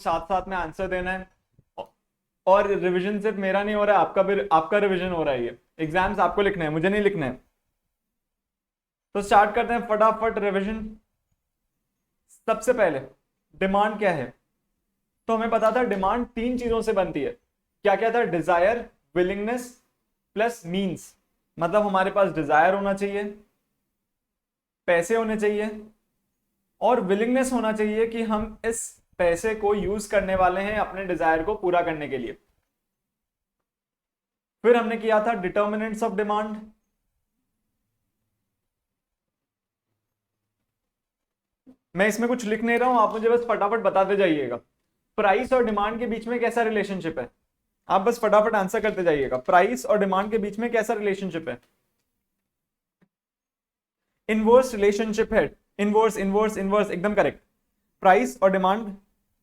साथ साथ में आंसर देना है। और रिवीजन सिर्फ मेरा नहीं हो रहा है, आपका भी, आपका रिवीजन हो रहा है। ये एग्जाम्स आपको लिखने हैं, मुझे नहीं लिखने हैं। तो स्टार्ट करते हैं फटाफट रिवीजन। सबसे पहले डिमांड क्या है? तो हमें पता था डिमांड तीन चीजों से बनती है। क्या क्या था? Desire, willingness plus means. मतलब हमारे पास डिजायर होना चाहिए, पैसे होने चाहिए, और विलिंगनेस होना चाहिए कि हम इस पैसे को यूज करने वाले हैं अपने डिजायर को पूरा करने के लिए। फिर हमने किया था डिटर्मिनेंट्स ऑफ डिमांड। मैं इसमें कुछ लिख नहीं रहा हूं, आप मुझे बस फटाफट बताते जाइएगा प्राइस और डिमांड के बीच में कैसा रिलेशनशिप है। आप बस फटाफट आंसर करते जाइएगा, प्राइस और डिमांड के बीच में कैसा रिलेशनशिप है। इनवर्स रिलेशनशिप है। इनवर्स इनवर्स इनवर्स, एकदम करेक्ट। प्राइस और डिमांड।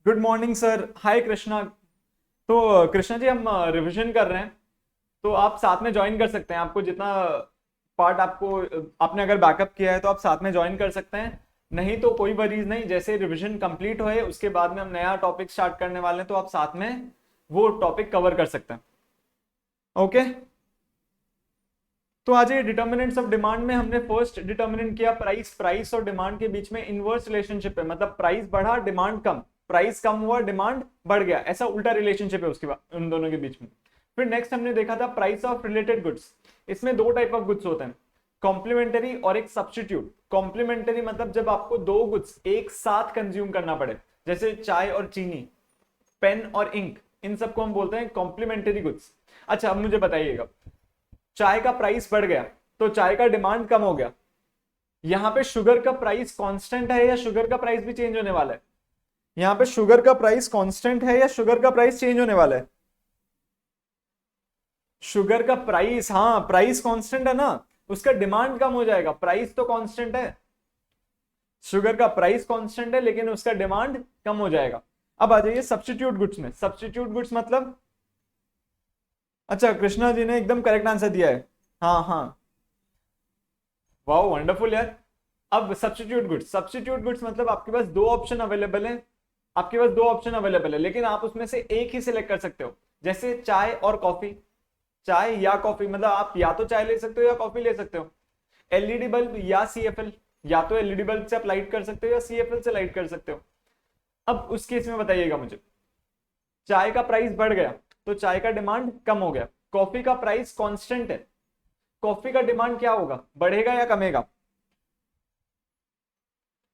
गुड मॉर्निंग सर, हाय कृष्णा। तो कृष्णा जी, हम रिवीजन कर रहे हैं, तो आप साथ में ज्वाइन कर सकते हैं। आपको जितना पार्ट आपको, आपने अगर बैकअप किया है तो आप साथ में ज्वाइन कर सकते हैं। नहीं तो कोई वरीज नहीं, जैसे रिवीजन कंप्लीट होए उसके बाद में हम नया टॉपिक स्टार्ट करने वाले हैं, तो आप साथ में वो टॉपिक कवर कर सकते हैं। ओके। तो आज ये डिटर्मिनेंट्स ऑफ डिमांड में हमने फर्स्ट डिटर्मिनेंट किया प्राइस। प्राइस और डिमांड के बीच में इनवर्स रिलेशनशिप है, मतलब प्राइस बढ़ा डिमांड कम, प्राइस कम हुआ डिमांड बढ़ गया, ऐसा उल्टा रिलेशनशिप है उसके बाद उन दोनों के बीच में। फिर नेक्स्ट हमने देखा था प्राइस ऑफ रिलेटेड गुड्स। इसमें दो टाइप ऑफ गुड्स होते हैं, कॉम्प्लीमेंटरी और एक सब्स्टिट्यूट। कॉम्प्लीमेंटरी मतलब जब आपको दो गुड्स एक साथ कंज्यूम करना पड़े, जैसे चाय और चीनी, पेन और इंक, इन सबको हम बोलते हैं कॉम्प्लीमेंटरी गुड्स। अच्छा, अब मुझे बताइएगा, चाय का प्राइस बढ़ गया तो चाय का डिमांड कम हो गया, यहां पे शुगर का प्राइस कांस्टेंट है या शुगर का प्राइस भी चेंज होने वाला है? यहां पे शुगर का प्राइस कांस्टेंट है या शुगर का प्राइस चेंज होने वाला है? शुगर का प्राइस, हाँ प्राइस कांस्टेंट है ना, उसका डिमांड कम हो जाएगा। प्राइस तो कांस्टेंट है, शुगर का प्राइस कांस्टेंट है, लेकिन उसका डिमांड कम हो जाएगा। अब आ जाइए सब्स्टिट्यूट गुड्स में। सब्स्टिट्यूट गुड्स मतलब, अच्छा कृष्णा जी ने एकदम करेक्ट आंसर दिया है। हाँ हाँ, वाह वंडरफुल यार। अब सब्स्टिट्यूट गुड्स, सब्स्टिट्यूट गुड्स मतलब आपके पास दो ऑप्शन अवेलेबल है। आपके पास दो ऑप्शन अवेलेबल है, लेकिन आप उसमें से एक ही सिलेक्ट कर सकते हो। जैसे चाय और कॉफी, चाय या कॉफी, मतलब आप या तो चाय ले सकते हो या कॉफी ले सकते हो। एलईडी बल्ब या सीएफएल, या तो एलईडी बल्ब से आप लाइट कर सकते हो या सीएफएल से लाइट कर सकते हो। अब उस केस में बताइएगा मुझे, चाय का प्राइस बढ़ गया तो चाय का डिमांड कम हो गया, कॉफी का प्राइस कांस्टेंट है, कॉफी का डिमांड क्या होगा, बढ़ेगा या कमेगा?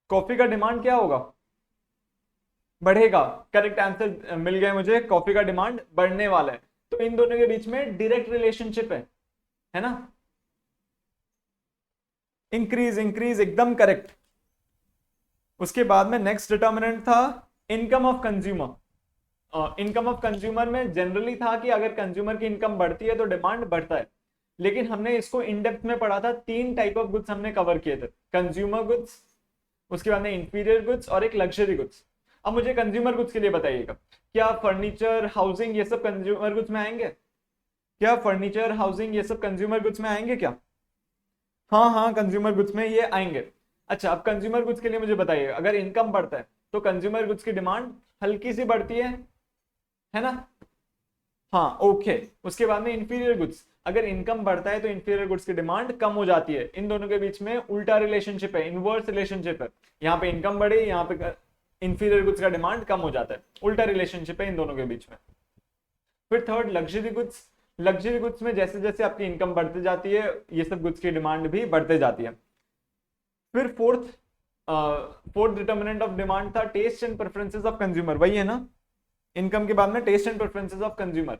कॉफी का डिमांड क्या होगा? बढ़ेगा। करेक्ट आंसर मिल गया मुझे, कॉफी का डिमांड बढ़ने वाला है। तो इन दोनों के बीच में डायरेक्ट रिलेशनशिप है ना? इंक्रीज इंक्रीज, एकदम करेक्ट। उसके बाद में नेक्स्ट डिटर्मिनेंट था income of consumer. Income of consumer में जनरली था कि अगर कंज्यूमर की इनकम बढ़ती है तो डिमांड बढ़ता है, लेकिन हमने इसको इन डेप्थ में पढ़ा था। तीन टाइप ऑफ गुड्स हमने कवर किए थे, कंज्यूमर गुड्स, उसके बाद में इंफीरियर गुड्स और एक लग्जरी गुड्स। अब मुझे कंज्यूमर गुड्स के लिए बताइएगा, क्या फर्नीचर, हाउसिंग, ये सब कंज्यूमर गुड्स में आएंगे? क्या फर्नीचर, हाउसिंग, ये सब कंज्यूमर गुड्स में आएंगे क्या? हाँ हाँ, कंज्यूमर गुड्स में ये आएंगे। अच्छा, अब कंज्यूमर गुड्स के लिए मुझे बताइएगा, अगर इनकम बढ़ता है तो कंज्यूमर गुड्स की डिमांड हल्की सी बढ़ती है ना? हाँ ओके। उसके बाद में इंफीरियर गुड्स, अगर इनकम बढ़ता है तो इंफीरियर गुड्स की डिमांड कम हो जाती है। इन दोनों के बीच में उल्टा रिलेशनशिप है, इनवर्स रिलेशनशिप है। यहाँ पे इनकम बढ़ी, यहाँ पे इंफीरियर गुड्स का डिमांड कम हो जाता है, उल्टा रिलेशनशिप है इन दोनों के बीच में। फिर third luxury goods. Luxury goods में जैसे जैसे आपकी इनकम बढ़ती जाती है, ये सब गुड्स की डिमांड भी बढ़ते जाती है। फिर फोर्थ डिटर्मिनेंट ऑफ डिमांड था taste and preferences of consumer, वही है ना? इनकम के बाद में taste and preferences of consumer.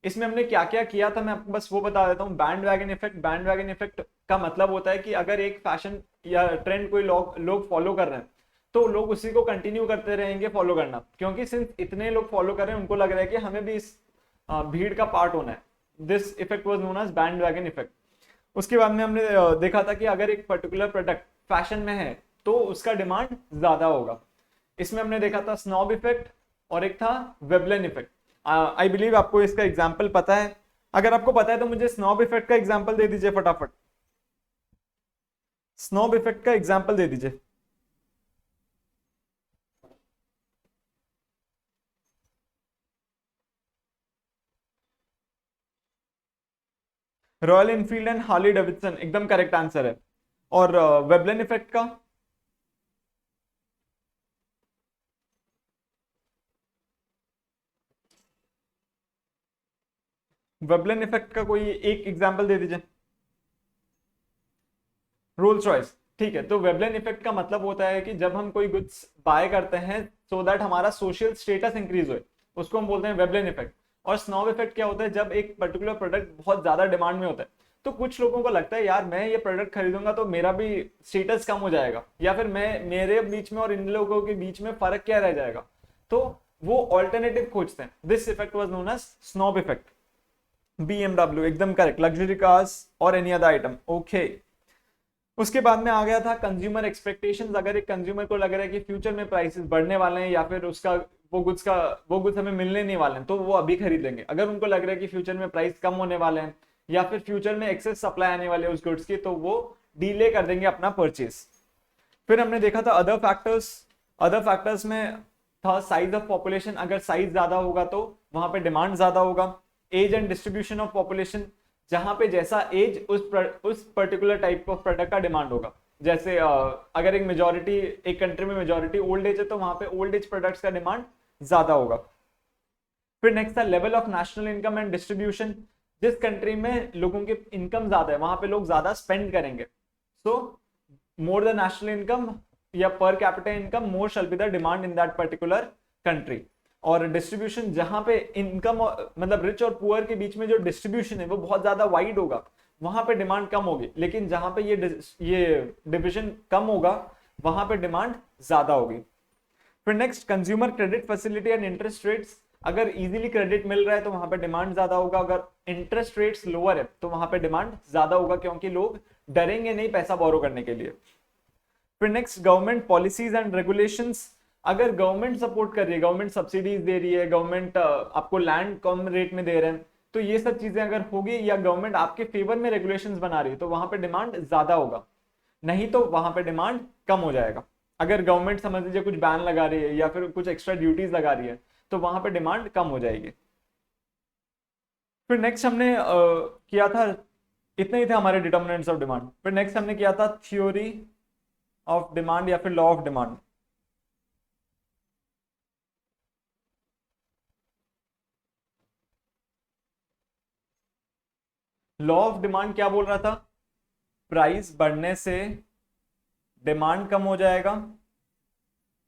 इसमें हमने क्या क्या किया था मैं आपको बस वो बता देता हूँ। Band wagon effect, band wagon effect का मतलब होता है कि अगर एक फैशन या ट्रेंड कोई लोग फॉलो कर रहे हैं तो लोग उसी को कंटिन्यू करते रहेंगे फॉलो करना, क्योंकि सिंस इतने लोग फॉलो कर रहे हैं उनको लग रहा है कि हमें भी इस भीड़ का पार्ट होना है। This effect was known as band wagon effect. उसके बाद में हमने देखा था कि अगर एक पर्टिकुलर प्रोडक्ट फैशन में है तो उसका डिमांड ज्यादा होगा। इसमें हमने देखा था स्नॉब इफेक्ट और एक था वेबलेन इफेक्ट। आई बिलीव आपको इसका एग्जाम्पल पता है। अगर आपको पता है तो मुझे स्नॉब इफेक्ट का एग्जाम्पल दे दीजिए फटाफट। स्नॉब इफेक्ट का एग्जाम्पल दे दीजिए। Royal Enfield and Harley Davidson एकदम करेक्ट आंसर है। और वेबलन इफेक्ट का? वेबलन इफेक्ट का कोई एक एग्जांपल दे दीजिए। रोल्स रॉयस, ठीक है। तो वेबलन इफेक्ट का मतलब होता है कि जब हम कोई गुड्स बाय करते हैं सो दैट हमारा सोशल स्टेटस इंक्रीज हो, उसको हम बोलते हैं वेबलन इफेक्ट। और स्नॉब इफेक्ट क्या होता है, जब एक पर्टिकुलर प्रोडक्ट बहुत ज्यादा डिमांड में होता है तो कुछ लोगों को लगता है यार मैं ये प्रोडक्ट खरीदूंगा तो मेरा भी स्टेटस कम हो जाएगा, या फिर मैं मेरे बीच में और इन लोगों के बीच में फर्क क्या रह जाएगा, तो वो ऑल्टरनेटिव खोजते हैं। This effect was known as snob effect. BMW एकदम करेक्ट, लग्जरी कार्स और एनी अदर आइटम, ओके। उसके बाद में आ गया था कंज्यूमर एक्सपेक्टेशंस। अगर एक कंज्यूमर को लग रहा है कि फ्यूचर में प्राइसेस बढ़ने वाले हैं या फिर उसका वो गुड्स हमें मिलने नहीं वाले हैं तो वो अभी खरीद लेंगे। अगर उनको लग रहा है कि फ्यूचर में प्राइस कम होने वाले हैं या फिर फ्यूचर में एक्सेस सप्लाई आने वाले उस गुड्स की, तो वो डीले कर देंगे अपना परचेज। फिर हमने देखा था अदर फैक्टर्स। अदर फैक्टर्स में था साइज ऑफ पॉपुलेशन। अगर साइज ज्यादा होगा तो वहां पे डिमांड ज्यादा होगा। Age and distribution of population, जहां पे जैसा एज उस पर्टिकुलर टाइप ऑफ प्रोडक्ट का डिमांड होगा। जैसे अगर एक कंट्री में मेजोरिटी ओल्ड एज है तो वहां पे ओल्ड एज प्रोडक्ट्स का डिमांड ज्यादा होगा। फिर नेक्स्ट था level of national income and distribution. जिस कंट्री में लोगों की इनकम ज्यादा है वहां पे लोग ज्यादा स्पेंड करेंगे, सो मोर द नेशनल इनकम या per capita income more shall be the demand in that particular country. और डिस्ट्रीब्यूशन, जहां पे इनकम मतलब रिच और पुअर के बीच में जो डिस्ट्रीब्यूशन है वो बहुत ज्यादा वाइड होगा, वहां पे डिमांड कम होगी। लेकिन जहां पे ये डिविजन कम होगा वहां पे डिमांड ज्यादा होगी। फिर next consumer credit facility and interest rates. अगर इजीली क्रेडिट मिल रहा है तो वहां पे डिमांड ज्यादा होगा। अगर इंटरेस्ट रेट्स लोअर है तो वहां पे डिमांड ज्यादा होगा, क्योंकि लोग डरेंगे नहीं पैसा बोरो करने के लिए। फिर next government policies and regulations. अगर गवर्नमेंट सपोर्ट कर रही है, गवर्नमेंट सब्सिडीज दे रही है, गवर्नमेंट आपको लैंड कम रेट में दे रहे हैं, तो ये सब चीजें अगर होगी या गवर्नमेंट आपके फेवर में रेगुलेशंस बना रही है तो वहां पे डिमांड ज्यादा होगा। नहीं तो वहां पे डिमांड कम हो जाएगा। अगर गवर्नमेंट समझ लीजिए कुछ बैन लगा रही है या फिर कुछ एक्स्ट्रा ड्यूटीज लगा रही है तो वहां पे डिमांड कम हो जाएगी। फिर नेक्स्ट हमने किया था, इतने ही थे हमारे डिटर्मिनेंट्स ऑफ डिमांड। फिर नेक्स्ट हमने किया था थ्योरी ऑफ डिमांड या फिर law of demand. Law of demand क्या बोल रहा था, प्राइस बढ़ने से डिमांड कम हो जाएगा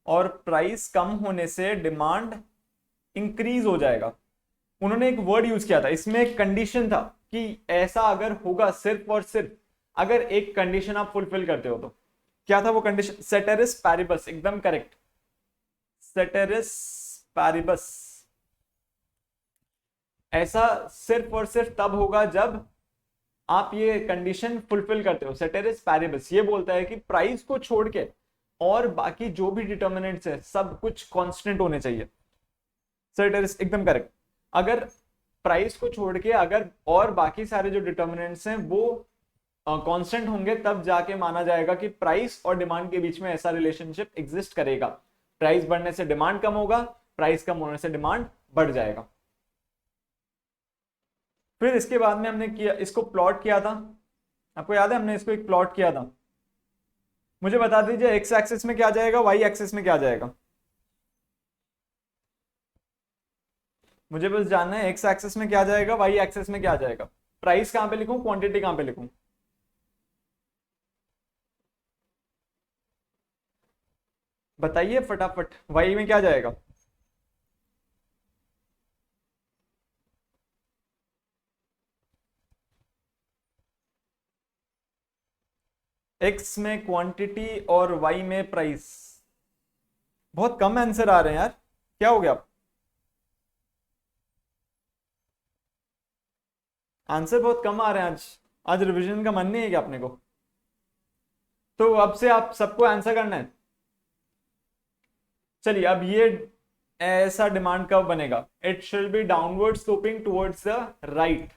और प्राइस कम होने से डिमांड इंक्रीज हो जाएगा। उन्होंने एक वर्ड यूज किया था, इसमें एक कंडीशन था कि ऐसा अगर होगा सिर्फ और सिर्फ अगर एक कंडीशन आप फुलफिल करते हो। तो क्या था वो कंडीशन, सेटेरिस पैरिबस, एकदम करेक्ट, सेटेरिस पैरिबस। ऐसा सिर्फ और सिर्फ तब होगा जब आप ये कंडीशन फुलफिल करते हो। सेटेरिस पैरिबस ये बोलता है कि प्राइस को छोड़ के और बाकी जो भी डिटर्मिनेंट्स है सब कुछ कांस्टेंट होने चाहिए। सेटेरिस एकदम करेक्ट। अगर प्राइस को छोड़ के अगर और बाकी सारे जो डिटर्मिनेंट्स हैं वो कांस्टेंट होंगे तब जाके माना जाएगा कि प्राइस और डिमांड के बीच में ऐसा रिलेशनशिप एग्जिस्ट करेगा। प्राइस बढ़ने से डिमांड कम होगा, प्राइस कम होने से डिमांड बढ़ जाएगा। फिर इसके बाद में हमने किया, इसको प्लॉट किया था, आपको याद है हमने इसको एक प्लॉट किया था। मुझे बता दीजिए एक्स एक्सिस में क्या जाएगा, वाई एक्सिस में क्या जाएगा। मुझे बस जानना है एक्स एक्सिस में क्या जाएगा, वाई एक्सिस में क्या जाएगा। प्राइस कहां पे लिखूं, क्वांटिटी कहां पे लिखूं। बताइए फटाफट, वाई में क्या जाएगा। एक्स में क्वांटिटी और वाई में प्राइस। बहुत कम आंसर आ रहे हैं यार, क्या हो गया। आंसर बहुत कम आ रहे हैं आज। आज रिवीजन का मन नहीं है क्या अपने को। तो अब से आप सबको आंसर करना है। चलिए अब ये ऐसा डिमांड कब बनेगा, it should be downward sloping towards the right,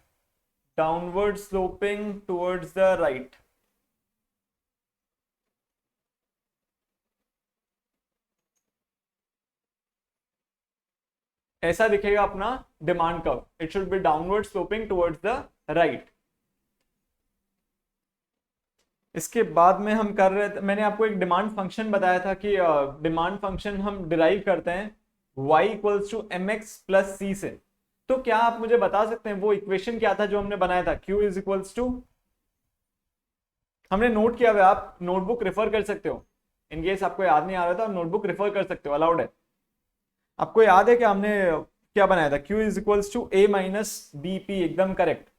downward sloping towards the right. ऐसा दिखेगा अपना demand curve, it should be downward sloping towards the right. इसके बाद में हम कर रहे थे, मैंने आपको एक डिमांड फंक्शन बताया था कि डिमांड फंक्शन हम डिराइव करते हैं y equals to m x plus c से। तो क्या आप मुझे बता सकते हैं वो इक्वेशन क्या था जो हमने बनाया था, q इज इक्वल्स टू, हमने नोट किया हुआ, आप नोटबुक रेफर कर सकते हो, इन केस आपको याद नहीं आ रहा था, नोटबुक रेफर कर सकते हो, अलाउड है। आपको याद है कि हमने क्या बनाया था, q is equals to a minus b p, एकदम करेक्ट,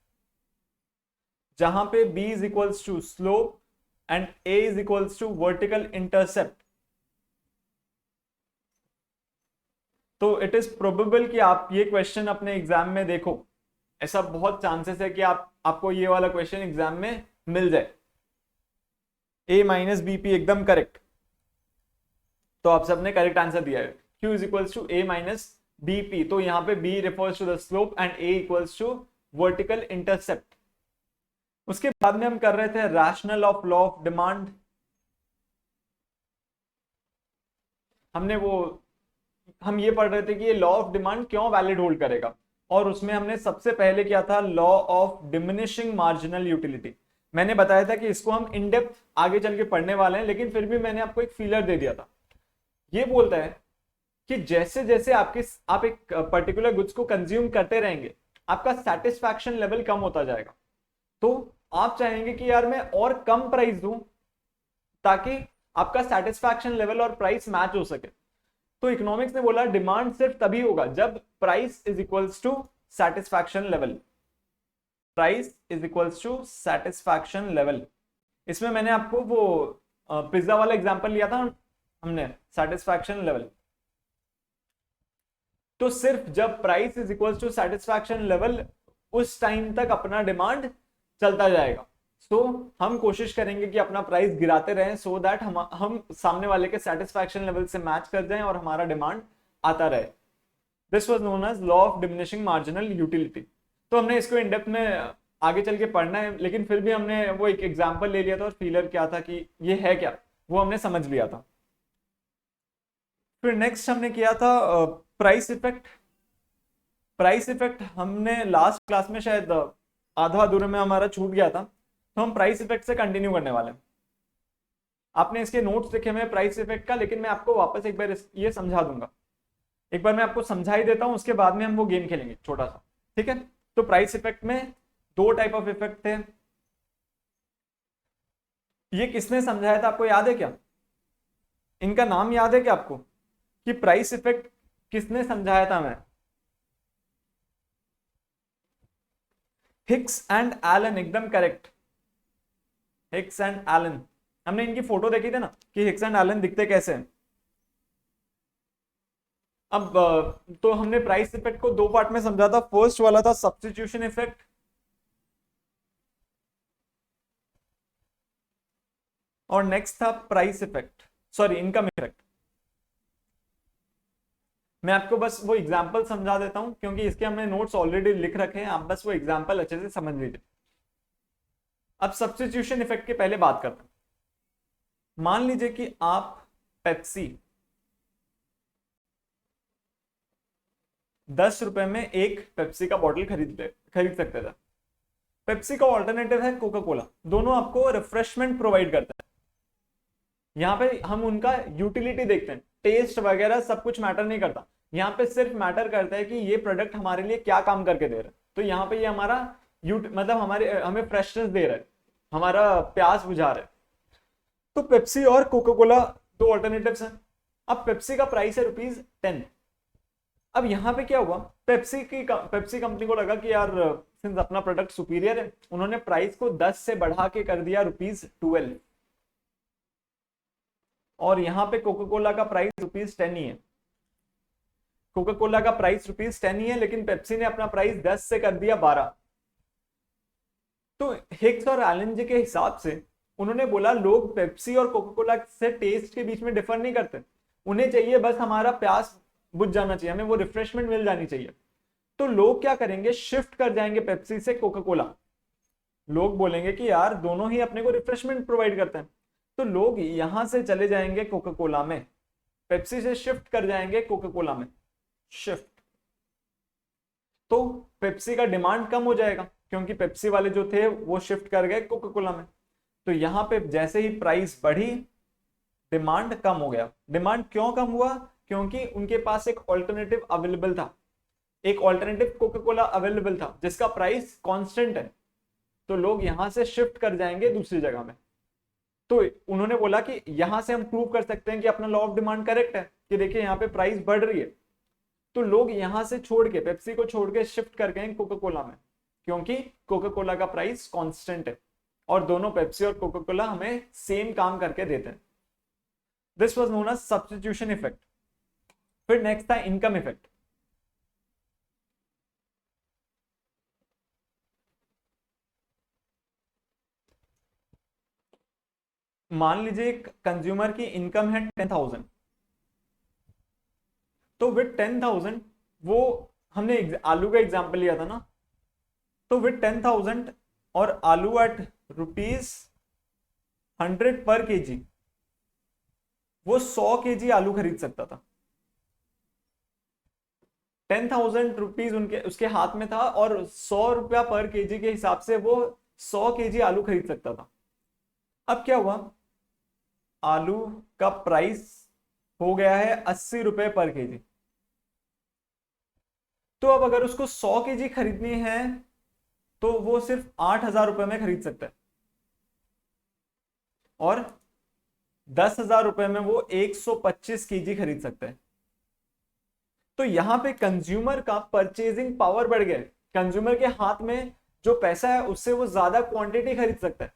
जहां पे b is equals to slope and a is equals to vertical intercept. तो इट इज प्रोबेबल कि आप ये क्वेश्चन अपने एग्जाम में देखो, ऐसा बहुत चांसेस है कि आपको ये वाला क्वेश्चन एग्जाम में मिल जाए। a माइनस बी पी एकदम करेक्ट, तो आप सबने करेक्ट आंसर दिया है, q is equals to a minus b p. तो यहाँ पे b refers to the slope and a equals to vertical intercept. उसके बाद में हम कर रहे थे rational of law of demand. हम ये पढ़ रहे थे कि ये लॉ ऑफ डिमांड क्यों वैलिड होल्ड करेगा, और उसमें हमने सबसे पहले किया था law of diminishing marginal utility. मैंने बताया था कि इसको हम इन डेप्थ आगे चल के पढ़ने वाले हैं, लेकिन फिर भी मैंने आपको एक फीलर दे दिया था। ये बोलता है कि जैसे जैसे आप एक पर्टिकुलर गुड्स को कंज्यूम करते रहेंगे, आपका सेटिस्फैक्शन लेवल कम होता जाएगा। तो आप चाहेंगे कि यार मैं और कम प्राइस दूं ताकि आपका सेटिस्फैक्शन लेवल और प्राइस मैच हो सके। तो इकोनॉमिक्स ने बोला डिमांड सिर्फ तभी होगा जब price is equals to satisfaction level, price is equals to satisfaction level. इसमें मैंने आपको वो पिज्जा वाला एग्जांपल लिया था हमने, सेटिस्फैक्शन लेवल। तो सिर्फ जब price is equals to satisfaction level, उस टाइम तक अपना डिमांड चलता जाएगा। सो हम कोशिश करेंगे कि अपना प्राइस गिराते रहें, सो दैट हम सामने वाले के सेटिस्फैक्शन लेवल से मैच कर जाएं और हमारा डिमांड आता रहे। This was known as law of diminishing marginal utility. तो हमने इसको इन डेप्थ में आगे चल के पढ़ना है, लेकिन फिर भी हमने वो एक एग्जाम्पल ले लिया था और फीलर क्या था कि ये है क्या, वो हमने समझ लिया था। फिर नेक्स्ट हमने किया था प्राइस इफेक्ट। प्राइस इफेक्ट हमने लास्ट क्लास में शायद आधा अधूरे में हमारा छूट गया था, तो हम प्राइस इफेक्ट से कंटिन्यू करने वाले हैं। आपने इसके नोट्स लिखे हुए प्राइस इफेक्ट का, लेकिन मैं आपको वापस एक बार ये समझा दूंगा। एक बार मैं आपको समझा ही देता हूं, उसके बाद में हम वो गेम खेलेंगे छोटा सा, ठीक है। तो प्राइस इफेक्ट में दो टाइप ऑफ इफेक्ट थे। ये किसने समझाया था, आपको याद है क्या? इनका नाम याद है क्या आपको, कि प्राइस इफेक्ट किसने समझाया था? मैं, हिक्स एंड एलन, एकदम करेक्ट, हिक्स एंड एलन। हमने इनकी फोटो देखी थी ना कि हिक्स एंड एलन दिखते कैसे हैं। अब तो हमने प्राइस इफेक्ट को दो पार्ट में समझा था। फर्स्ट वाला था सब्स्टिट्यूशन इफेक्ट, और नेक्स्ट था price effect, sorry income effect. मैं आपको बस वो एग्जांपल समझा देता हूं, क्योंकि इसके हमने नोट्स ऑलरेडी लिख रखे हैं, आप बस वो एग्जांपल अच्छे से समझ लीजिए। अब सब्स्टिट्यूशन इफेक्ट के पहले बात करते हैं। मान लीजिए कि आप पेप्सी 10 रुपए में एक पेप्सी का बॉटल खरीद सकते थे। पेप्सी का ऑल्टरनेटिव है कोका कोला, दोनों आपको रिफ्रेशमेंट प्रोवाइड करता है। यहाँ पे हम उनका यूटिलिटी देखते हैं, टेस्ट वगैरह सब कुछ मैटर नहीं करता। यहाँ पे सिर्फ मैटर करता है कि ये प्रोडक्ट हमारे लिए क्या काम करके दे रहा है। तो यहाँ पे ये हमारा मतलब हमें फ्रेशनेस दे रहा है, हमारा प्यास बुझा रहा है। तो पेप्सी और कोका कोला दो ऑल्टरनेटिव्स हैं। अब पेप्सी का प्राइस है ₹10। अब यहाँ पे क्या हुआ, पेप्सी कंपनी को लगा कि यार सिंस अपना प्रोडक्ट सुपीरियर है, उन्होंने प्राइस को 10 से बढ़ा के कर दिया ₹12। और यहाँ पे कोका कोला का प्राइस ₹10 ही है। कोका कोला का प्राइस ₹10 ही है, लेकिन पेप्सी ने अपना प्राइस 10 से कर दिया 12। तो हिक्स और एलन जी के हिसाब से उन्होंने बोला लोग पेप्सी और कोका कोला से टेस्ट के बीच में डिफर नहीं करते, उन्हें चाहिए बस हमारा प्यास बुझ जाना चाहिए, हमें वो रिफ्रेशमेंट मिल जानी चाहिए। तो लोग क्या करेंगे, शिफ्ट कर जाएंगे पेप्सी से कोका कोला। लोग बोलेंगे कि यार दोनों ही अपने को रिफ्रेशमेंट प्रोवाइड करते हैं, तो लोग यहां से चले जाएंगे कोका कोला में, पेप्सी से शिफ्ट कर जाएंगे कोका कोला में, शिफ्ट। तो पेप्सी का डिमांड कम हो जाएगा, क्योंकि पेप्सी वाले जो थे वो शिफ्ट कर गए कोका कोला में। तो यहां पे जैसे ही प्राइस बढ़ी, डिमांड कम हो गया। डिमांड क्यों कम हुआ? क्योंकि उनके पास एक ऑल्टरनेटिव अवेलेबल था, एक ऑल्टरनेटिव कोका कोला अवेलेबल था जिसका प्राइस कांस्टेंट है, तो लोग यहां से शिफ्ट कर जाएंगे दूसरी जगह में। तो उन्होंने बोला कि यहां से हम प्रूव कर सकते हैं कि अपना लॉ ऑफ डिमांड करेक्ट है, कि देखिए यहाँ पे प्राइस बढ़ रही है, तो लोग यहां से छोड़ के, पेप्सी को छोड़ के शिफ्ट कर गए कोका कोला में, क्योंकि कोका कोला का प्राइस कांस्टेंट है और दोनों पेप्सी और कोका कोला हमें सेम काम करके देते हैं। This was known as substitution effect. फिर नेक्स्ट था इनकम इफेक्ट। मान लीजिए कंज्यूमर की इनकम है 10,000, तो विद 10,000 वो, हमने आलू का एग्जांपल लिया था ना, तो विद 10,000 और आलू एट ₹100 पर केजी, वो 100 केजी आलू खरीद सकता था। 10,000 रुपीज उनके उसके हाथ में था और 100 रुपया पर केजी के हिसाब से वो 100 केजी आलू खरीद सकता था। अब क्या हुआ, आलू का प्राइस हो गया है 80 रुपए पर केजी। तो अब अगर उसको 100 केजी खरीदनी है तो वो सिर्फ 8,000 रुपए में खरीद सकता है, और 10,000 रुपए में वो 125 केजी खरीद सकता है। तो यहां पे कंज्यूमर का परचेजिंग पावर बढ़ गया है, कंज्यूमर के हाथ में जो पैसा है उससे वो ज्यादा क्वांटिटी खरीद सकता है।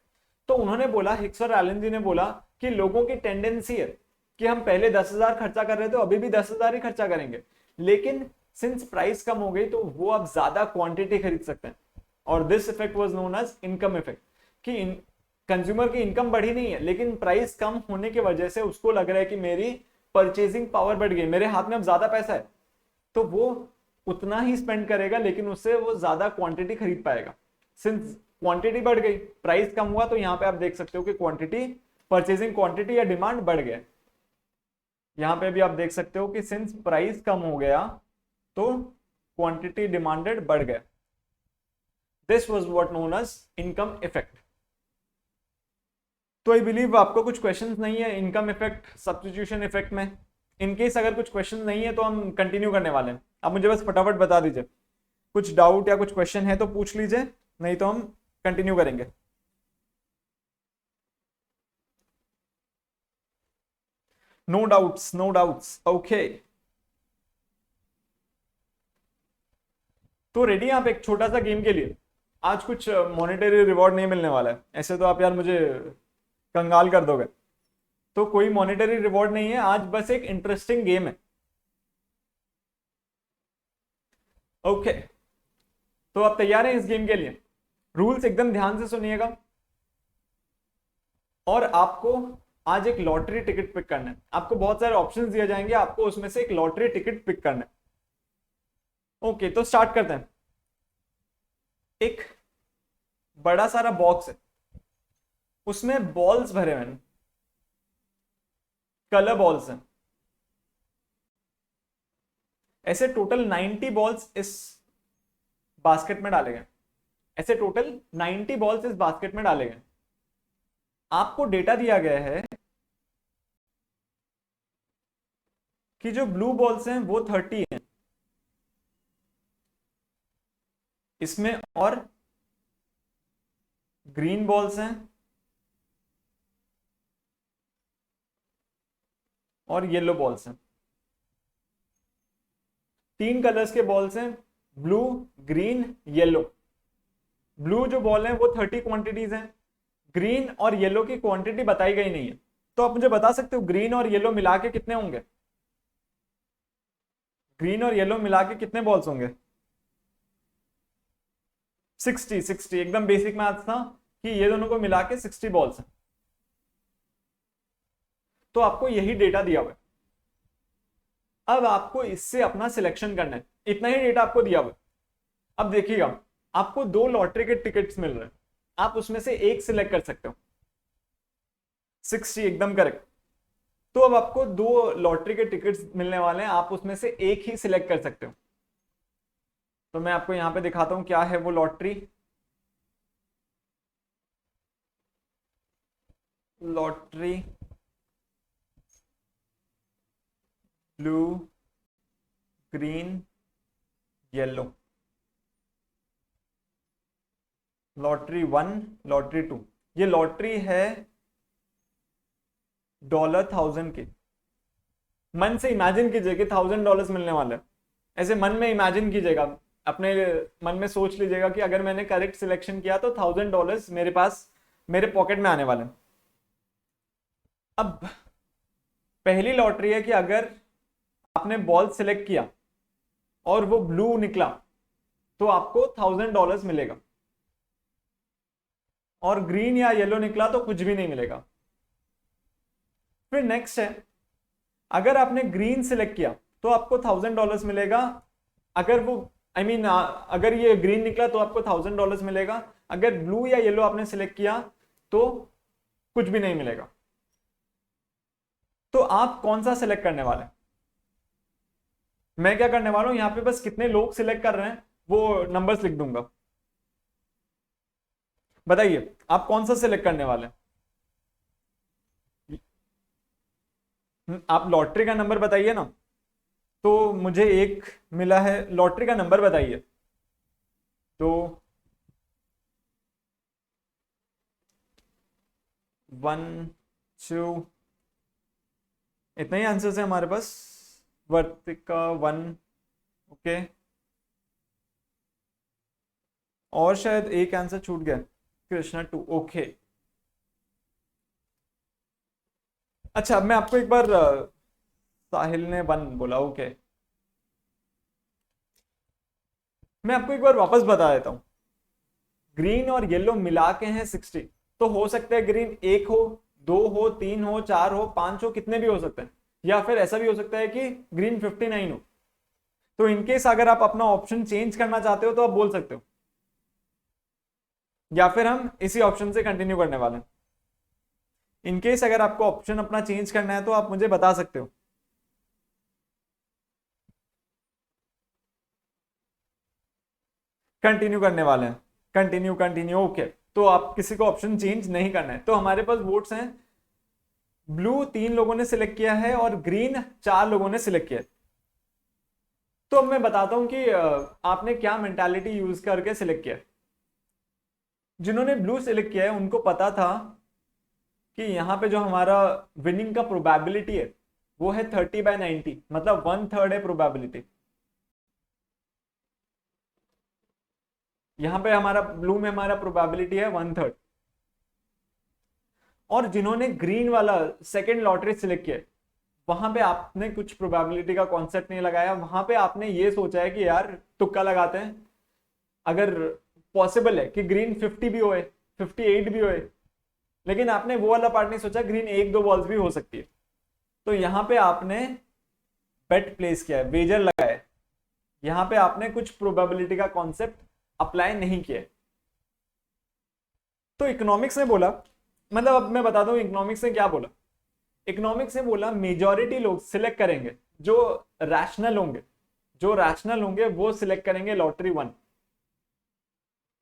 तो उन्होंने बोला, हिक्स और एलन जी ने बोला कि लोगों की टेंडेंसी है कि हम पहले 10,000 खर्चा कर रहे थे, अभी भी 10,000 ही खर्चा करेंगे, लेकिन सिंस प्राइस कम हो गई तो वो अब ज्यादा क्वांटिटी खरीद सकते हैं। और this effect was known as income effect, कि कंज्यूमर की इनकम बढ़ी नहीं है लेकिन प्राइस कम होने की वजह से उसको लग रहा है कि मेरी परचेजिंग पावर बढ़ गई, मेरे हाथ में अब ज्यादा पैसा है, तो वो उतना ही स्पेंड करेगा लेकिन उससे वो ज्यादा क्वांटिटी खरीद पाएगा। सिंस क्वांटिटी बढ़ गई, प्राइस कम हुआ, तो यहां पे आप देख सकते हो कि क्वांटिटी, परचेजिंग क्वांटिटी या डिमांड बढ़ गया। यहां पे भी आप देख सकते हो कि सिंस प्राइस कम हो गया तो क्वांटिटी डिमांडेड बढ़ गया। This was what known as income effect. तो आई बिलीव आपको कुछ क्वेश्चंस नहीं है इनकम इफेक्ट सब्स्टिट्यूशन इफेक्ट में। इनकेस अगर कुछ क्वेश्चन नहीं है तो हम कंटिन्यू करने वाले हैं, आप मुझे बस फटाफट बता दीजिए, कुछ डाउट या कुछ क्वेश्चन है तो पूछ लीजिए, नहीं तो हम कंटिन्यू करेंगे। No doubts, no doubts, okay. तो रेडी आप एक छोटा सा गेम के लिए? आज कुछ मॉनेटरी रिवॉर्ड नहीं मिलने वाला है, ऐसे तो आप यार मुझे कंगाल कर दोगे। तो कोई मॉनेटरी रिवॉर्ड नहीं है आज, बस एक इंटरेस्टिंग गेम है। ओके, तो आप तैयार हैं इस गेम के लिए? रूल्स एकदम ध्यान से सुनिएगा। और आपको आज एक लॉटरी टिकट पिक करना है, आपको बहुत सारे ऑप्शंस दिए जाएंगे, आपको उसमें से एक लॉटरी टिकट पिक करना है। ओके, तो स्टार्ट करते हैं। एक बड़ा सारा बॉक्स है, उसमें बॉल्स भरे हुए हैं, कलर बॉल्स हैं। ऐसे टोटल 90 बॉल्स इस बास्केट में डाले गए, ऐसे टोटल 90 बॉल्स इस बास्केट में डाले गए। आपको डेटा दिया गया है कि जो ब्लू बॉल्स हैं वो 30 हैं इसमें, और ग्रीन बॉल्स हैं और येलो बॉल्स हैं। 3 कलर्स के बॉल्स हैं, ब्लू, ग्रीन, येलो। ब्लू जो बॉल है वो 30 क्वांटिटीज हैं, ग्रीन और येलो की क्वांटिटी बताई गई नहीं है। तो आप मुझे बता सकते हो ग्रीन और येलो मिला के कितने होंगे? ग्रीन और येलो मिला के कितने बॉल्स होंगे? 60 एकदम बेसिक मैथ्स था कि ये दोनों को मिला के 60 बॉल्स हैं। तो आपको यही डेटा दिया हुआ है, अब आपको इससे अपना सिलेक्शन करना है, इतना ही डेटा आपको दिया हुआ है। अब देखिएगा, आपको 2 लॉटरी के टिकट्स मिल रहे हैं, आप उसमें से एक सिलेक्ट कर सकते हो। 60 एकदम करेक्ट। तो अब आपको 2 लॉटरी के टिकट्स मिलने वाले हैं, आप उसमें से एक ही सिलेक्ट कर सकते हो। तो मैं आपको यहां पे दिखाता हूं क्या है वो lottery. Lottery blue green yellow, lottery 1 lottery 2, ये लॉटरी है $1000 की। मन से इमेजिन कीजिए कि $1000 मिलने वाले हैं। ऐसे मन में इमेजिन कीजिएगा, अपने मन में सोच लीजिएगा कि अगर मैंने करेक्ट सिलेक्शन किया तो $1000 मेरे पास मेरे पॉकेट में आने वाले हैं। अब पहली लॉटरी है कि अगर आपने बॉल सिलेक्ट किया और वो ब्लू निकला तो आपको $1000 मिलेगा, और ग्रीन या येलो निकला तो कुछ भी नहीं मिलेगा। फिर नेक्स्ट है, अगर आपने ग्रीन सिलेक्ट किया तो आपको $1000 मिलेगा। अगर वो अगर ये ग्रीन निकला तो आपको $1000 मिलेगा। अगर ब्लू या येलो आपने सिलेक्ट किया तो कुछ भी नहीं मिलेगा। तो आप कौन सा सिलेक्ट करने वाले हैं? मैं क्या करने वाला हूं, यहां पे बस कितने लोग सिलेक्ट कर रहे हैं वो नंबर्स लिख दूंगा। बताइए आप कौन सा सिलेक्ट करने वाले हैं? आप लॉटरी का नंबर बताइए ना। तो मुझे एक मिला है, लॉटरी का नंबर बताइए। तो 1 2, इतना ही आंसर है हमारे पास। वर्तिका 1, ओके, और शायद एक आंसर छूट गया, कृष्णा 2, ओके। अच्छा, अब मैं आपको एक बार साहिल ने 1 बोला, ओके, मैं आपको एक बार वापस बता देता हूं। ग्रीन और येलो मिला के हैं 60, तो हो सकता है ग्रीन 1 हो, 2 हो, 3 हो, 4 हो, 5 हो, कितने भी हो सकते हैं। या फिर ऐसा भी हो सकता है कि ग्रीन 59 हो। तो इनकेस अगर आप अपना ऑप्शन चेंज करना चाहते हो तो आप बोल सकते हो, या फिर हम इसी ऑप्शन से कंटिन्यू करने वाले हैं। इनकेस अगर आपको ऑप्शन अपना चेंज करना है तो आप मुझे बता सकते हो। कंटिन्यू करने वाले हैं, कंटिन्यू कंटिन्यू, ओके। तो आप किसी को ऑप्शन चेंज नहीं करना है। तो हमारे पास वोट्स हैं, ब्लू 3 लोगों ने सिलेक्ट किया है और ग्रीन 4 लोगों ने सिलेक्ट किया है। तो अब मैं बताता हूं कि आपने क्या मेंटालिटी यूज करके सिलेक्ट किया है। जिन्होंने ब्लू सिलेक्ट किया है उनको पता था कि यहाँ पे जो हमारा विनिंग का प्रोबेबिलिटी है वो है 30/90, मतलब 1/3 है प्रोबेबिलिटी। यहाँ पे हमारा ब्लू में हमारा प्रोबेबिलिटी है 1/3। और जिन्होंने ग्रीन वाला सेकेंड लॉटरी सिलेक्ट किया, वहां पे आपने कुछ प्रोबेबिलिटी का कॉन्सेप्ट नहीं लगाया। वहां पे आपने ये सोचा है कि यार तुक्का लगाते हैं, अगर पॉसिबल है कि ग्रीन 50 भी होए, 58 भी होए। लेकिन आपने वो वाला पार्ट नहीं सोचा, ग्रीन 1-2 बॉल्स भी हो सकती है। तो यहां पे आपने बेट प्लेस किया है, वेजर लगाया है। यहां पे आपने कुछ प्रोबेबिलिटी का कॉन्सेप्ट अप्लाई नहीं किया। तो इकोनॉमिक्स ने बोला, मतलब अब मैं बता दूं इकोनॉमिक्स ने क्या बोला। इकोनॉमिक्स ने बोला मेजॉरिटी लोग सिलेक्ट करेंगे जो रैशनल होंगे, जो रैशनल होंगे वो सिलेक्ट करेंगे लॉटरी 1,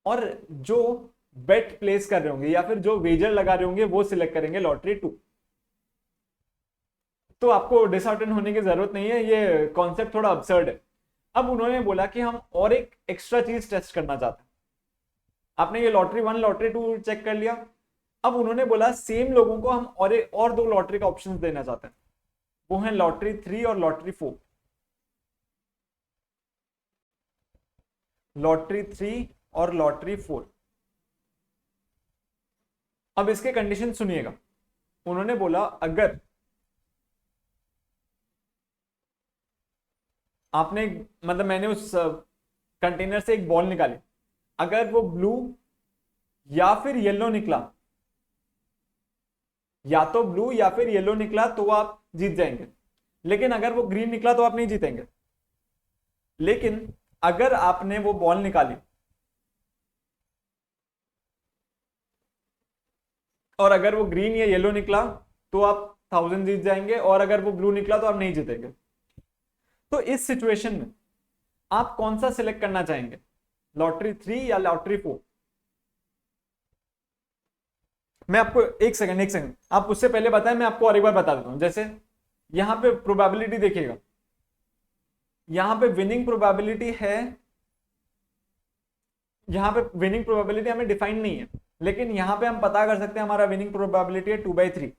और जो बेट प्लेस कर रहे होंगे या फिर जो वेजर लगा रहे होंगे वो सिलेक्ट करेंगे लॉटरी 2। तो आपको डिसऑर्डर होने की जरूरत नहीं है, ये कॉन्सेप्ट थोड़ा अब्सर्ड है। अब उन्होंने बोला कि हम और एक एक्स्ट्रा चीज टेस्ट करना चाहते हैं। आपने ये लॉटरी 1 लॉटरी 2 चेक कर लिया। अब उन्होंने बोला सेम लोगों को हम और 2 लॉटरी का ऑप्शन देना चाहते हैं, वो है लॉटरी 3 और लॉटरी 4। लॉटरी 3 और लॉटरी 4। अब इसके कंडीशन सुनिएगा। उन्होंने बोला अगर आपने, मतलब मैंने उस कंटेनर से एक बॉल निकाली, अगर वो ब्लू या फिर येलो निकला, या तो ब्लू या फिर येलो निकला तो आप जीत जाएंगे। लेकिन अगर वो ग्रीन निकला तो आप नहीं जीतेंगे। लेकिन अगर आपने वो बॉल निकाली और अगर वो ग्रीन या येलो निकला तो आप 1000 जीत जाएंगे, और अगर वो ब्लू निकला तो आप नहीं जीतेंगे। तो इस सिचुएशन में आप कौन सा सिलेक्ट करना चाहेंगे, लॉटरी 3 या लॉटरी 4? मैं आपको एक सेकंड आप उससे पहले बताएं, मैं आपको और एक बार बता देता हूं। जैसे यहां पे प्रोबेबिलिटी देखिएगा, यहां पे विनिंग प्रोबेबिलिटी है, यहां पे विनिंग प्रोबेबिलिटी हमें डिफाइन नहीं है, लेकिन यहां पे हम पता कर सकते हैं हमारा विनिंग प्रोबेबिलिटी है 2/3।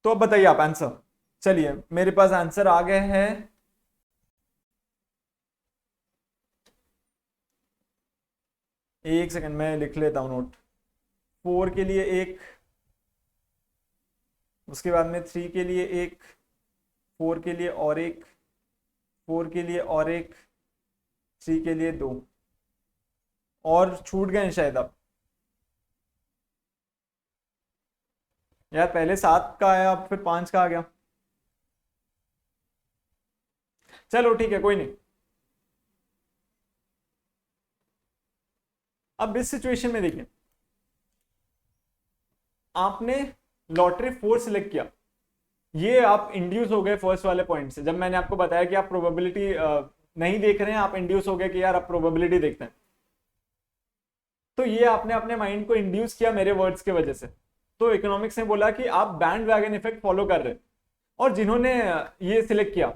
तो अब बताइए आप आंसर। चलिए मेरे पास आंसर आ गए हैं। एक सेकंड मैं लिख लेता हूं नोट। 4 के लिए एक, उसके बाद में 3 के लिए एक, 4 के लिए और एक, 4 के लिए और एक, 3 के लिए दो, और छूट गए हैं शायद आप। यार पहले 7 का आया, अब फिर 5 का आ गया। चलो ठीक है, कोई नहीं। अब इस सिचुएशन में देखिए, आपने लॉटरी 4 सिलेक्ट किया, ये आप इंड्यूस हो गए फर्स्ट वाले पॉइंट से। जब मैंने आपको बताया कि आप प्रोबेबिलिटी नहीं देख रहे हैं, आप इंड्यूस हो गए कि यार आप प्रोबेबिलिटी देखते हैं, तो ये आपने अपने माइंड को इंड्यूस किया मेरे वर्ड्स के वजह से। तो इकोनॉमिक्स ने बोला कि आप बैंड वैगन इफेक्ट फॉलो कर रहे हैं। और जिन्होंने ये सिलेक्ट किया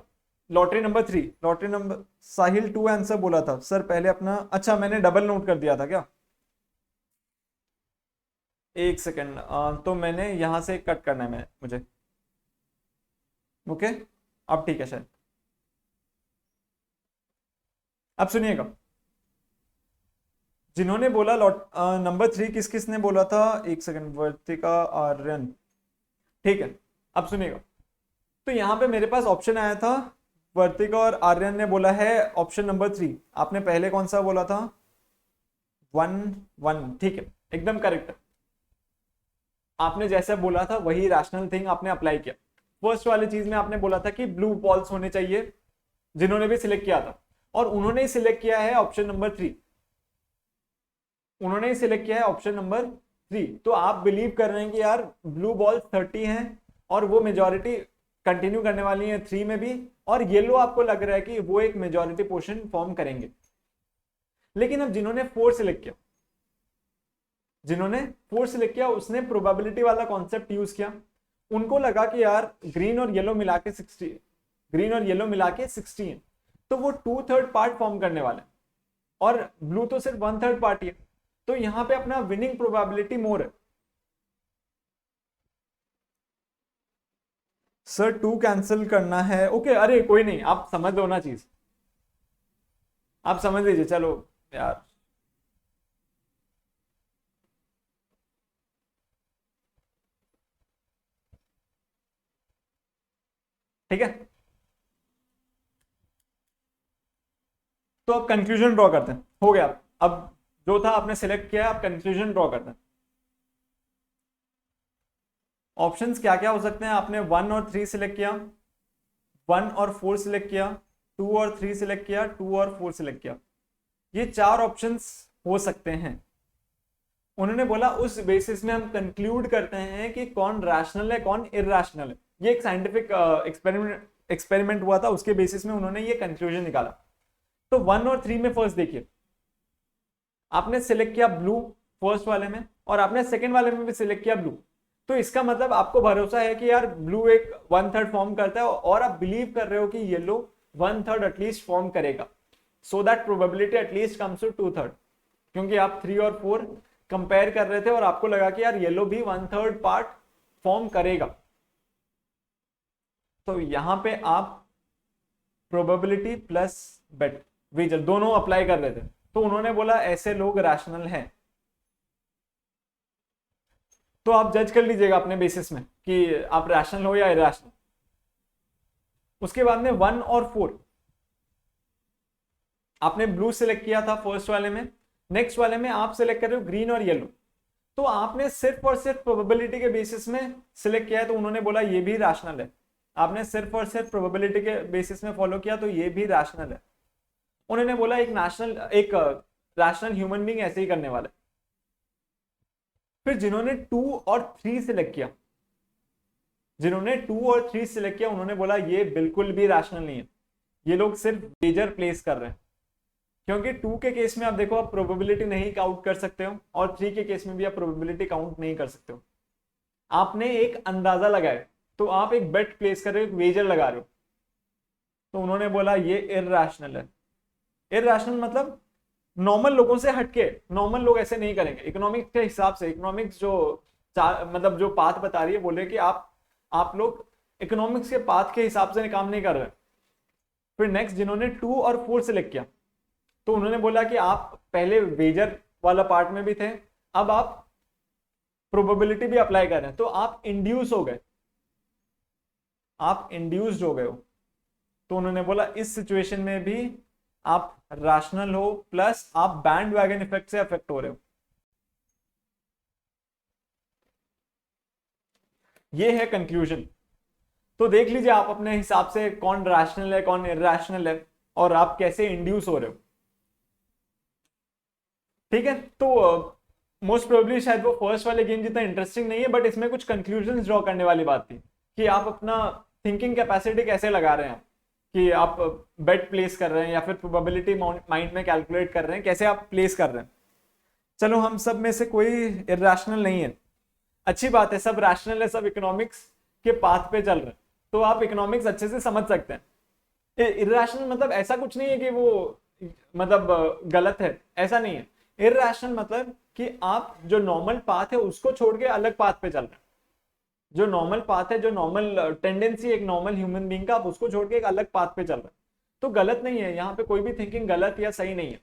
लॉटरी नंबर 3, लॉटरी नंबर, साहिल 2 आंसर बोला था सर पहले अपना। अच्छा मैंने डबल नोट कर दिया था क्या? एक सेकेंड, तो मैंने यहां से कट करना है मुझे। ओके, अब ठीक है शायद। अब सुनिएगा, जिन्होंने बोला नंबर 3, किस किस ने बोला था? एक सेकंड, वर्तिका, आर्यन। ठीक है, अब सुनिएगा। तो यहां पे मेरे पास ऑप्शन आया था, वर्तिका और आर्यन ने बोला है ऑप्शन नंबर 3। आपने पहले कौन सा बोला था? 1 1, ठीक है, एकदम करेक्ट है। आपने जैसा बोला था वही रैशनल थिंग आपने अप्लाई किया। फर्स्ट वाली चीज में आपने बोला था कि ब्लू बॉल्स होने चाहिए, जिन्होंने भी सिलेक्ट किया था, और उन्होंने ही सिलेक्ट किया है ऑप्शन नंबर 3। उन्होंने ही सिलेक्ट किया है ऑप्शन नंबर 3। तो आप बिलीव कर रहे हैं कि यार ब्लू बॉल 30 हैं और वो मेजोरिटी कंटिन्यू करने वाली है 3 में भी, और येलो आपको लग रहा है कि वो एक मेजोरिटी पोर्शन फॉर्म करेंगे। लेकिन अब जिन्होंने 4 सिलेक्ट किया, जिन्होंने 4 सिलेक्ट किया, उसने प्रोबेबिलिटी वाला कॉन्सेप्ट यूज किया। उनको लगा कि यार ग्रीन और येलो मिला के 60, ग्रीन और येलो मिला के 60 है, तो वो 2/3 पार्ट फॉर्म करने वाले, और ब्लू तो सिर्फ 1/3 पार्ट ही है। तो यहां पे अपना विनिंग प्रोबेबिलिटी मोर है। सर 2 कैंसिल करना है, ओके, अरे कोई नहीं, आप समझ लो ना चीज, आप समझ लीजिए। चलो यार, ठीक है, तो अब कंक्लूजन ड्रॉ करते हैं। हो गया, अब जो था आपने सिलेक्ट किया, आप कंक्लूजन ड्रॉ करते हैं। ऑप्शंस क्या क्या हो सकते हैं? आपने 1 और 3 सिलेक्ट किया, 1 और 4 सिलेक्ट किया, 2 और 3 सिलेक्ट किया, 2 और 4 सिलेक्ट किया। ये 4 ऑप्शंस हो सकते हैं। उन्होंने बोला उस बेसिस में हम कंक्लूड करते हैं कि कौन रैशनल है कौन इरैशनल है। ये एक साइंटिफिक एक्सपेरिमेंट हुआ था, उसके बेसिस में उन्होंने ये कंक्लूजन निकाला। तो 1 और 3 में फर्स्ट देखिए, आपने सिलेक्ट किया ब्लू फर्स्ट वाले में, और आपने सेकंड वाले में भी सिलेक्ट किया ब्लू। तो इसका मतलब आपको भरोसा है कि यार ब्लू एक 1/3 फॉर्म करता है, और आप बिलीव कर रहे हो कि येलो 1/3 एटलीस्ट फॉर्म करेगा, so that probability at least comes to 2/3। क्योंकि आप 3 और 4 कंपेयर कर रहे थे और आपको लगा कि यार येलो भी 1/3 पार्ट फॉर्म करेगा। तो यहां पे आप प्रोबेबिलिटी प्लस बेट वेजर दोनों अप्लाई कर रहे थे, तो उन्होंने बोला ऐसे लोग रैशनल हैं। तो आप जज कर लीजिएगा अपने बेसिस में कि आप रैशनल हो या इरैशनल। उसके बाद में 1 और 4 आपने ब्लू सिलेक्ट किया था फर्स्ट वाले में, नेक्स्ट वाले में आप सिलेक्ट कर रहे हो ग्रीन और येलो। तो आपने सिर्फ और सिर्फ प्रोबेबिलिटी के बेसिस में सिलेक्ट किया है, तो उन्होंने बोला ये भी रैशनल है। आपने सिर्फ और सिर्फ प्रोबेबिलिटी के बेसिस में फॉलो किया, तो ये भी रैशनल है। उन्होंने बोला एक रैशनल ह्यूमन बीइंग ऐसे ही करने वाला है। फिर जिन्होंने 2 और 3 सिलेक्ट किया, जिन्होंने 2 और 3 सिलेक्ट किया, उन्होंने बोला ये बिल्कुल भी रैशनल नहीं है, ये लोग सिर्फ वेजर प्लेस कर रहे हैं। क्योंकि 2 के केस में आप देखो, आप प्रोबेबिलिटी नहीं काउंट कर सकते हो, और 3 के केस में भी आप प्रोबेबिलिटी काउंट नहीं कर सकते हो। आपने एक अंदाजा लगाया, तो आप एक बेट प्लेस कर रहे हो, एक वेजर लगा रहे हो। तो उन्होंने बोला ये इररेशनल है। इररेशनल मतलब नॉर्मल लोगों से हटके, नॉर्मल लोग ऐसे नहीं करेंगे। इकोनॉमिक्स के हिसाब से, इकोनॉमिक्स जो मतलब जो पाथ बता रही है, बोले कि आप लोग इकोनॉमिक्स के पाथ के हिसाब से काम नहीं कर रहे। फिर नेक्स्ट जिन्होंने 2 और 4 सेलेक्ट किया, तो उन्होंने बोला कि आप पहले वेजर वाला पार्ट में भी थे, अब आप प्रोबेबिलिटी भी अप्लाई कर रहे हैं, तो आप इंड्यूस हो गए, आप इंड्यूस्ड हो गए हो। तो उन्होंने बोला इस सिचुएशन में भी आप रैशनल हो, प्लस आप बैंड वैगन इफेक्ट से अफेक्ट हो रहे हो। ये है कंक्लूजन। तो देख लीजिए आप अपने हिसाब से कौन रैशनल है, कौन इरैशनल है, और आप कैसे इंड्यूस हो रहे हो। ठीक है, तो मोस्ट प्रोबेबली शायद वो फर्स्ट वाले गेम जितना इंटरेस्टिंग नहीं है, बट इसमें कुछ कंक्लूजन ड्रॉ करने वाली बात थी कि आप अपना थिंकिंग कैपेसिटी कैसे लगा रहे हैं, कि आप बेट प्लेस कर रहे हैं या फिर प्रोबेबिलिटी माइंड में कैलकुलेट कर रहे हैं, कैसे आप प्लेस कर रहे हैं। चलो, हम सब में से कोई इरैशनल नहीं है, अच्छी बात है, सब रैशनल है, सब इकोनॉमिक्स के पाथ पे चल रहे हैं, तो आप इकोनॉमिक्स अच्छे से समझ सकते हैं। इरैशनल मतलब ऐसा कुछ नहीं है कि वो मतलब गलत है, ऐसा नहीं है। इरैशनल मतलब कि आप जो नॉर्मल पाथ है उसको छोड़ के अलग पाथ पे चल रहे हैं। जो नॉर्मल पाथ है, जो नॉर्मल टेंडेंसी एक नॉर्मल ह्यूमन बीइंग का, आप उसको छोड़ के एक अलग पाथ पे चल रहे हैं, तो गलत नहीं है। यहाँ पे कोई भी थिंकिंग गलत या सही नहीं है।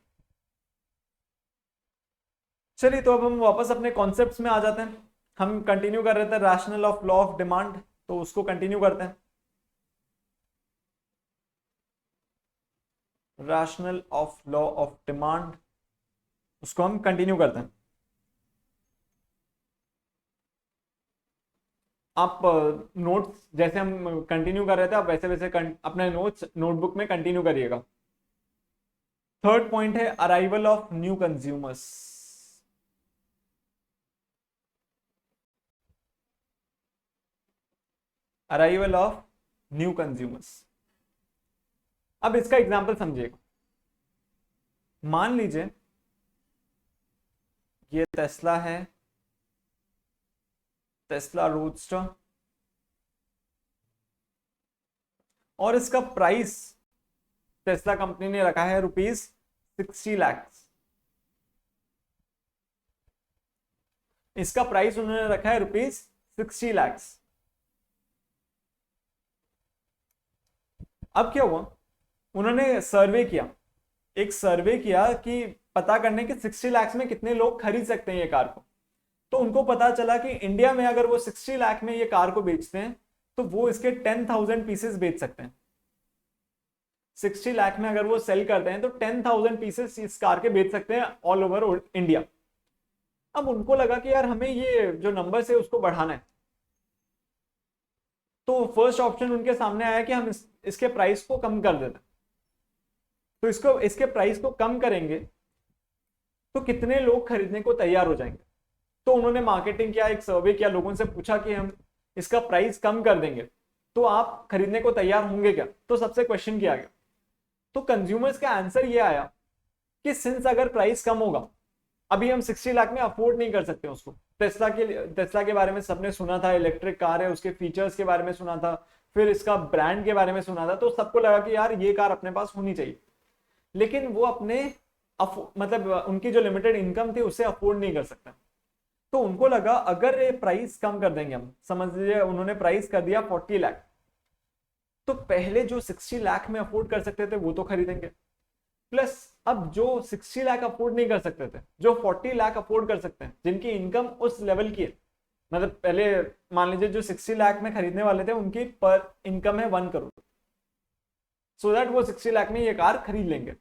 चलिए, तो अब हम वापस अपने कॉन्सेप्ट्स में आ जाते हैं। हम कंटिन्यू कर रहे थे rational of law of demand, तो उसको कंटिन्यू करते हैं। Rational of law of demand, उसको हम कंटिन्यू करते हैं। आप नोट्स जैसे हम कंटिन्यू कर रहे थे, आप वैसे वैसे अपने नोट्स नोटबुक में कंटिन्यू करिएगा। थर्ड पॉइंट है arrival of new consumers. Arrival of new consumers. अब इसका एग्जांपल समझिएगा। मान लीजिए ये टेस्ला है, टेस्ला रोडस्टर, और इसका प्राइस टेस्ला कंपनी ने रखा है ₹60 लाख। इसका प्राइस उन्होंने रखा है ₹60 लाख। अब क्या हुआ, उन्होंने सर्वे किया, एक सर्वे किया कि पता करने के 60 लाख में कितने लोग खरीद सकते हैं ये कार को। तो उनको पता चला कि इंडिया में अगर वो 60 लाख में ये कार को बेचते हैं, तो वो इसके 10,000 पीसेस बेच सकते हैं। 60 लाख में अगर वो सेल करते हैं, तो 10,000 पीसेस इस कार के बेच सकते हैं ऑल ओवर इंडिया। अब उनको लगा कि यार हमें ये जो नंबर है उसको बढ़ाना है। तो फर्स्ट ऑप्शन उनके सामने आया कि हम इसके प्राइस को कम कर देते हैं। तो इसके प्राइस को कम करेंगे तो कितने लोग खरीदने को तैयार हो जाएंगे। तो उन्होंने मार्केटिंग किया, एक सर्वे किया, लोगों से पूछा कि हम इसका प्राइस कम कर देंगे तो आप खरीदने को तैयार होंगे क्या। तो सबसे क्वेश्चन किया गया, तो कंज्यूमर्स का आंसर ये आया कि सिंस अगर प्राइस कम होगा, अभी हम 60 लाख में अफोर्ड नहीं कर सकते उसको। टेस्ला के बारे में सबने सुना था, इलेक्ट्रिक कार है, उसके फीचर्स के बारे में सुना था, फिर इसका ब्रांड के बारे में सुना था, तो सबको लगा कि यार ये कार अपने पास होनी चाहिए। लेकिन वो अपने मतलब उनकी जो लिमिटेड इनकम थी उससे अफोर्ड नहीं कर सकता। तो उनको लगा अगर ये प्राइस कम कर देंगे हम, समझ लीजिए उन्होंने प्राइस कर दिया 40 लाख, तो पहले जो 60 लाख में अफोर्ड कर सकते थे वो तो खरीदेंगे, प्लस अब जो 60 लाख अफोर्ड नहीं कर सकते थे, जो 40 लाख अफोर्ड कर सकते हैं, जिनकी इनकम उस लेवल की है, मतलब पहले मान लीजिए जो 60 लाख में खरीदने वाले थे उनकी पर इनकम है 1 करोड़, सो दैट वो 60 लाख में ये कार खरीद लेंगे।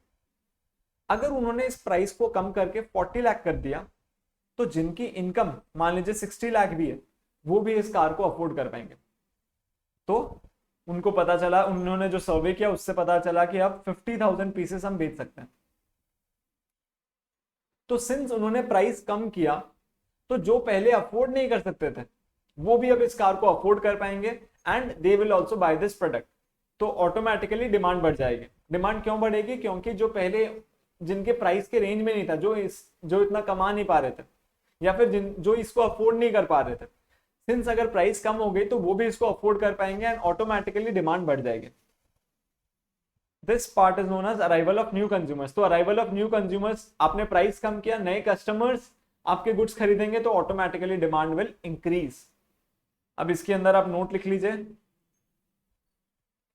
अगर उन्होंने इस प्राइस को कम करके 40 लाख कर दिया, तो जिनकी इनकम मान लीजिए 60 लाख भी है, वो भी इस कार को अफोर्ड कर पाएंगे। तो उनको पता चला, उन्होंने जो सर्वे किया उससे पता चला कि अब 50,000 पीसेस हम बेच सकते हैं। तो सिंस उन्होंने प्राइस कम किया, तो जो पहले अफोर्ड नहीं कर सकते थे वो भी अब इस कार को अफोर्ड कर पाएंगे, and they will also buy this product. तो ऑटोमेटिकली डिमांड बढ़ जाएगी। डिमांड क्यों बढ़ेगी? क्योंकि जो पहले जिनके प्राइस के रेंज में नहीं था, जो इतना कमा नहीं पा रहे थे, या फिर जो इसको अफोर्ड नहीं कर पा रहे थे। सिंस अगर प्राइस कम हो गई तो वो भी इसको अफोर्ड कर पाएंगे एंड ऑटोमेटिकली डिमांड बढ़ जाएगी। This part is known as arrival of new consumers. तो अराइवल ऑफ न्यू कंज्यूमर्स, आपने प्राइस कम किया, नए कस्टमर्स आपके गुड्स खरीदेंगे तो ऑटोमेटिकली डिमांड विल इंक्रीज। अब इसके अंदर आप नोट लिख लीजिए,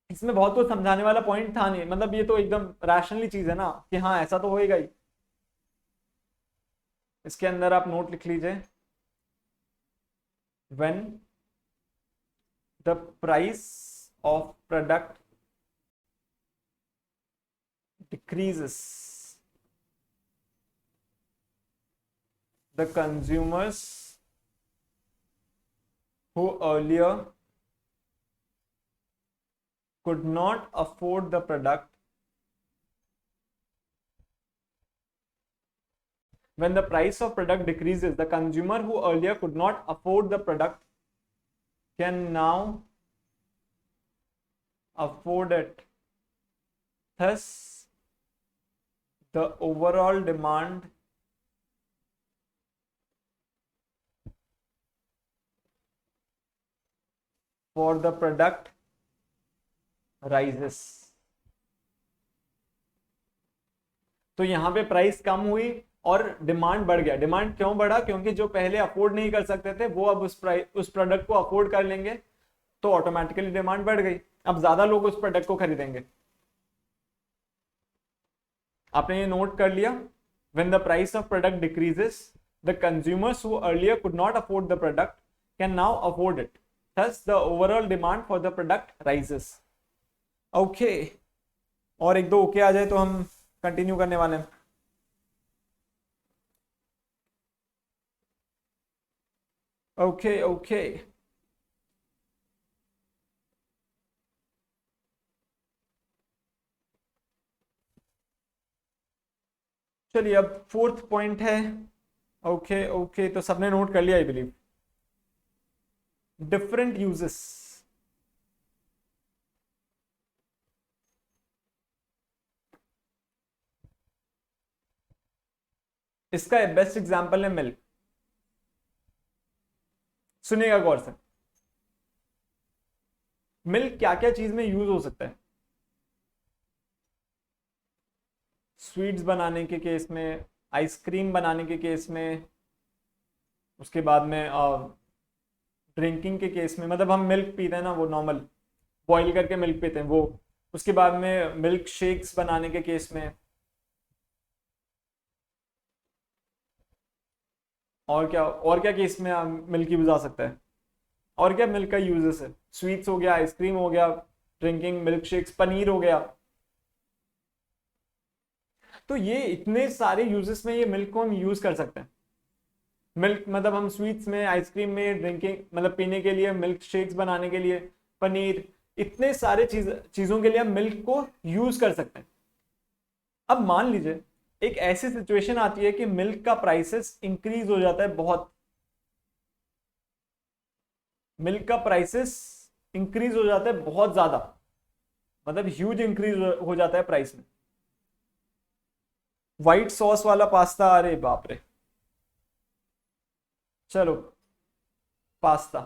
इसमें बहुत कुछ समझाने वाला पॉइंट था नहीं, मतलब ये तो एकदम रैशनली चीज है ना कि हाँ ऐसा तो होएगा ही। इसके अंदर आप नोट लिख लीजिए, when the price of product decreases, the consumers who earlier could not afford the product, when the price of product decreases, the consumer who earlier could not afford the product can now afford it. Thus, the overall demand for the product rises. तो यहां पे price कम हुई और demand बढ़ गया। Demand क्यों बढ़ा? क्योंकि जो पहले अफोर्ड नहीं कर सकते थे वो अब उस प्रोडक्ट को अफोर्ड कर लेंगे, तो ऑटोमेटिकली डिमांड बढ़ गई, अब ज्यादा लोग उस प्रोडक्ट को खरीदेंगे। आपने ये नोट कर लिया, when the price of product decreases, the consumers who earlier could not afford the product can now afford it. Thus, the overall demand for the product rises. Okay. और एक दो ओके आ जाए तो हम कंटिन्यू करने वाले हैं। ओके ओके, चलिए अब फोर्थ पॉइंट है। ओके ओके, तो सबने नोट कर लिया आई बिलीव। Different uses. इसका बेस्ट एग्जांपल है मिल्क। सुनिएगा गौर से, मिल्क क्या क्या चीज में यूज हो सकता है? स्वीट्स बनाने के केस में, आइसक्रीम बनाने के केस में, उसके बाद में ड्रिंकिंग के केस में, मतलब हम मिल्क पीते हैं ना वो नॉर्मल बॉईल करके मिल्क पीते हैं वो, उसके बाद में मिल्क शेक्स बनाने के केस में, और क्या केस में मिल्क यूज आ सकता है? और क्या मिल्क का यूजेस है? स्वीट्स हो गया, आइसक्रीम हो गया, ड्रिंकिंग, मिल्क शेक्स, पनीर हो गया। तो ये इतने सारे यूजेस में ये मिल्क को हम यूज कर सकते हैं। मिल्क मतलब हम स्वीट्स में, आइसक्रीम में, ड्रिंकिंग मतलब पीने के लिए, मिल्क शेक्स बनाने के लिए, पनीर, इतने सारे चीजों के लिए हम मिल्क को यूज कर सकते हैं। अब मान लीजिए एक ऐसी सिचुएशन आती है कि मिल्क का प्राइसेस इंक्रीज हो जाता है बहुत, मिल्क का प्राइसेस इंक्रीज हो जाता है बहुत ज्यादा, मतलब ह्यूज इंक्रीज हो जाता है प्राइस में। व्हाइट सॉस वाला पास्ता, अरे बाप रे, चलो पास्ता।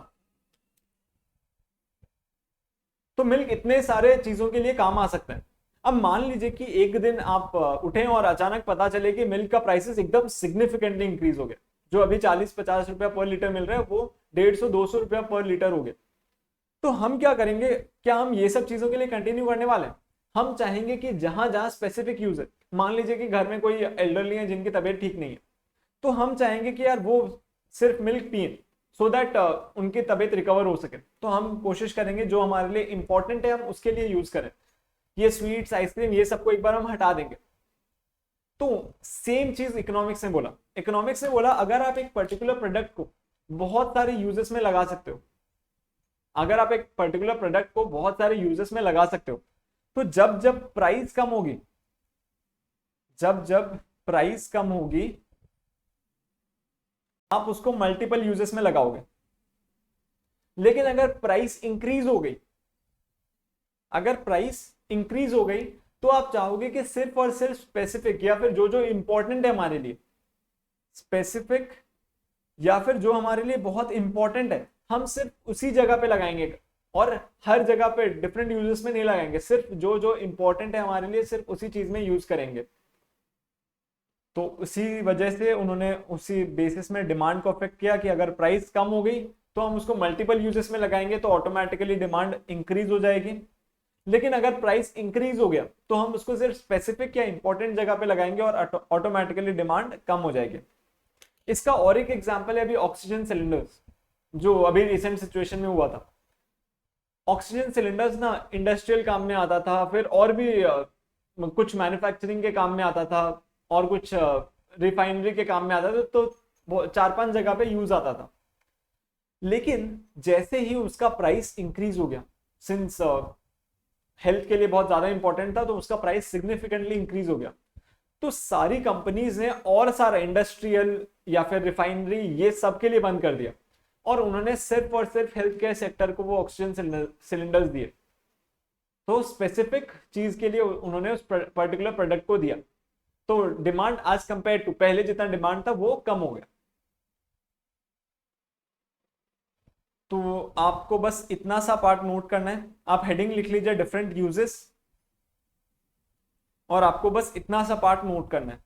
तो मिल्क इतने सारे चीजों के लिए काम आ सकते हैं। अब मान लीजिए कि एक दिन आप उठें और अचानक पता चले कि मिल्क का प्राइसेस एकदम सिग्निफिकेंटली इंक्रीज हो गया, जो अभी 40-50 रुपया पर लीटर मिल रहा है वो 150-200 रुपया पर लीटर हो गया। तो हम क्या करेंगे? क्या हम ये सब चीजों के लिए कंटिन्यू करने वाले हैं? हम चाहेंगे कि जहां जहां स्पेसिफिक यूज है, मान लीजिए कि घर में कोई एल्डरली है जिनकी तबीयत ठीक नहीं है, तो हम चाहेंगे कि यार वो सिर्फ मिल्क पिए सो दैट उनकी तबीयत रिकवर हो सके। तो हम कोशिश करेंगे जो हमारे लिए इंपॉर्टेंट है हम उसके लिए यूज करें। ये स्वीट्स, आइसक्रीम, ये सबको एक बार हम हटा देंगे। तो सेम चीज इकोनॉमिक्स ने बोला। इकोनॉमिक्स ने बोला अगर आप एक पर्टिकुलर प्रोडक्ट को बहुत सारे यूजेस में लगा सकते हो, अगर आप एक पर्टिकुलर प्रोडक्ट को बहुत सारे यूजेस में लगा सकते हो, तो जब जब प्राइस कम होगी, जब जब प्राइस कम होगी, आप उसको मल्टीपल यूजेस में लगाओगे। लेकिन अगर प्राइस इंक्रीज हो गई, अगर प्राइस इंक्रीज हो गई तो आप चाहोगे कि सिर्फ और सिर्फ स्पेसिफिक या फिर जो जो इंपॉर्टेंट है हमारे लिए, स्पेसिफिक या फिर जो हमारे लिए बहुत इंपॉर्टेंट है, हम सिर्फ उसी जगह पे लगाएंगे और हर जगह पे डिफरेंट यूजेस में नहीं लगाएंगे, सिर्फ जो जो इंपॉर्टेंट है हमारे लिए सिर्फ उसी चीज में यूज करेंगे। तो उसी वजह से उन्होंने उसी बेसिस में डिमांड को अफेक्ट किया कि अगर प्राइस कम हो गई तो हम उसको मल्टीपल यूजेस में लगाएंगे तो ऑटोमेटिकली डिमांड इंक्रीज हो जाएगी। लेकिन अगर प्राइस इंक्रीज हो गया तो हम उसको सिर्फ स्पेसिफिक या इंपॉर्टेंट जगह पे लगाएंगे और ऑटोमेटिकली डिमांड कम हो जाएगी। इसका और एक एग्जांपल है अभी ऑक्सीजन सिलेंडर्स, जो अभी रिसेंट सिचुएशन में हुआ था। ऑक्सीजन सिलेंडर्स ना इंडस्ट्रियल काम में आता था, फिर और भी कुछ मैन्युफैक्चरिंग के काम में आता था, और कुछ रिफाइनरी के काम में आता था, तो 4-5 जगह पे यूज आता था। लेकिन जैसे ही उसका प्राइस इंक्रीज हो गया, सिंस हेल्थ के लिए बहुत ज्यादा इंपॉर्टेंट था, तो उसका प्राइस सिग्निफिकेंटली इंक्रीज हो गया, तो सारी कंपनीज ने और सारा इंडस्ट्रियल या फिर रिफाइनरी ये सब के लिए बंद कर दिया, और उन्होंने सिर्फ और सिर्फ हेल्थ केयर सेक्टर को वो ऑक्सीजन सिलेंडर्स दिए। तो स्पेसिफिक चीज के लिए उन्होंने उस पर्टिकुलर प्रोडक्ट को दिया, तो डिमांड आज कंपेयर टू पहले जितना डिमांड था वो कम हो गया। तो आपको बस इतना सा पार्ट नोट करना है, आप हेडिंग लिख लीजिए डिफरेंट यूजेस, और आपको बस इतना सा पार्ट नोट करना है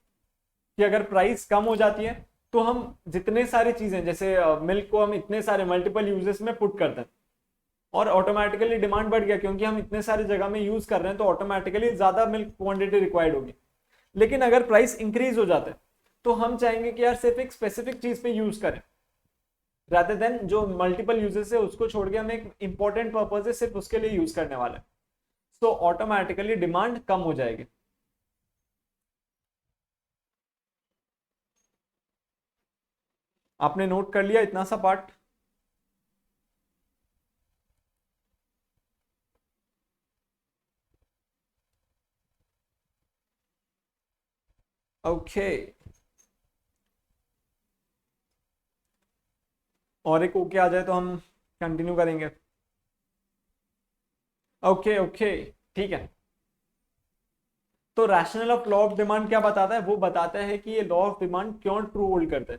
कि अगर प्राइस कम हो जाती है तो हम जितने सारी चीजें, जैसे मिल्क को हम इतने सारे मल्टीपल यूजेस में पुट करते हैं और ऑटोमेटिकली डिमांड बढ़ गया, क्योंकि हम इतने सारे जगह में यूज कर रहे हैं तो ऑटोमेटिकली ज्यादा मिल्क क्वांटिटी रिक्वायर्ड होगी। लेकिन अगर प्राइस इंक्रीज हो जाता है तो हम चाहेंगे कि यार सिर्फ एक स्पेसिफिक चीज पे यूज करें, रादर देन जो मल्टीपल यूजेस है उसको छोड़ के हम एक इंपॉर्टेंट पर्पज है सिर्फ उसके लिए यूज करने वाले हैं, तो ऑटोमेटिकली डिमांड कम हो जाएगी। आपने नोट कर लिया इतना सा पार्ट? ओके, और एक ओके आ जाए तो हम कंटिन्यू करेंगे। ओके ओके, ठीक है। तो rational of law of demand क्या बताता है? वो बताता है कि ये लॉ ऑफ डिमांड क्यों ट्रू होल्ड करता है,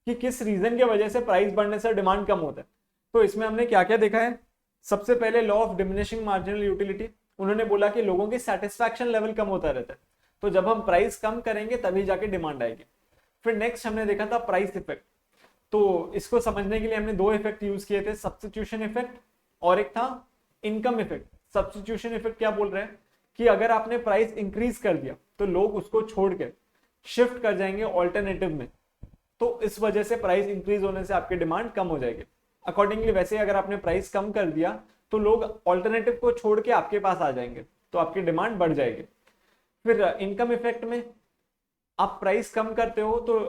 कि किस रीजन की वजह से प्राइस बढ़ने से डिमांड कम होता है। तो इसमें हमने क्या क्या देखा है? सबसे पहले law of diminishing marginal utility, उन्होंने बोला कि लोगों की सेटिस्फैक्शन लेवल कम होता रहता है, तो जब हम प्राइस कम करेंगे तभी जाके डिमांड आएगी। फिर नेक्स्ट हमने देखा था प्राइस इफेक्ट, तो इसको समझने के लिए हमने दो इफेक्ट यूज किए थे, सब्स्टिट्यूशन इफेक्ट और एक था इनकम इफेक्ट। सब्स्टिट्यूशन इफेक्ट क्या बोल रहे हैं कि अगर आपने प्राइस इंक्रीज कर दिया तो लोग उसको छोड़ के शिफ्ट कर जाएंगे ऑल्टरनेटिव में, तो इस वजह से प्राइस इंक्रीज होने से आपकी डिमांड कम हो जाएगी। अकॉर्डिंगली वैसे अगर आपने प्राइस कम कर दिया तो लोग ऑल्टरनेटिव को छोड़ के आपके पास आ जाएंगे, तो आपकी डिमांड बढ़ जाएगी। फिर इनकम इफेक्ट में आप प्राइस कम करते हो तो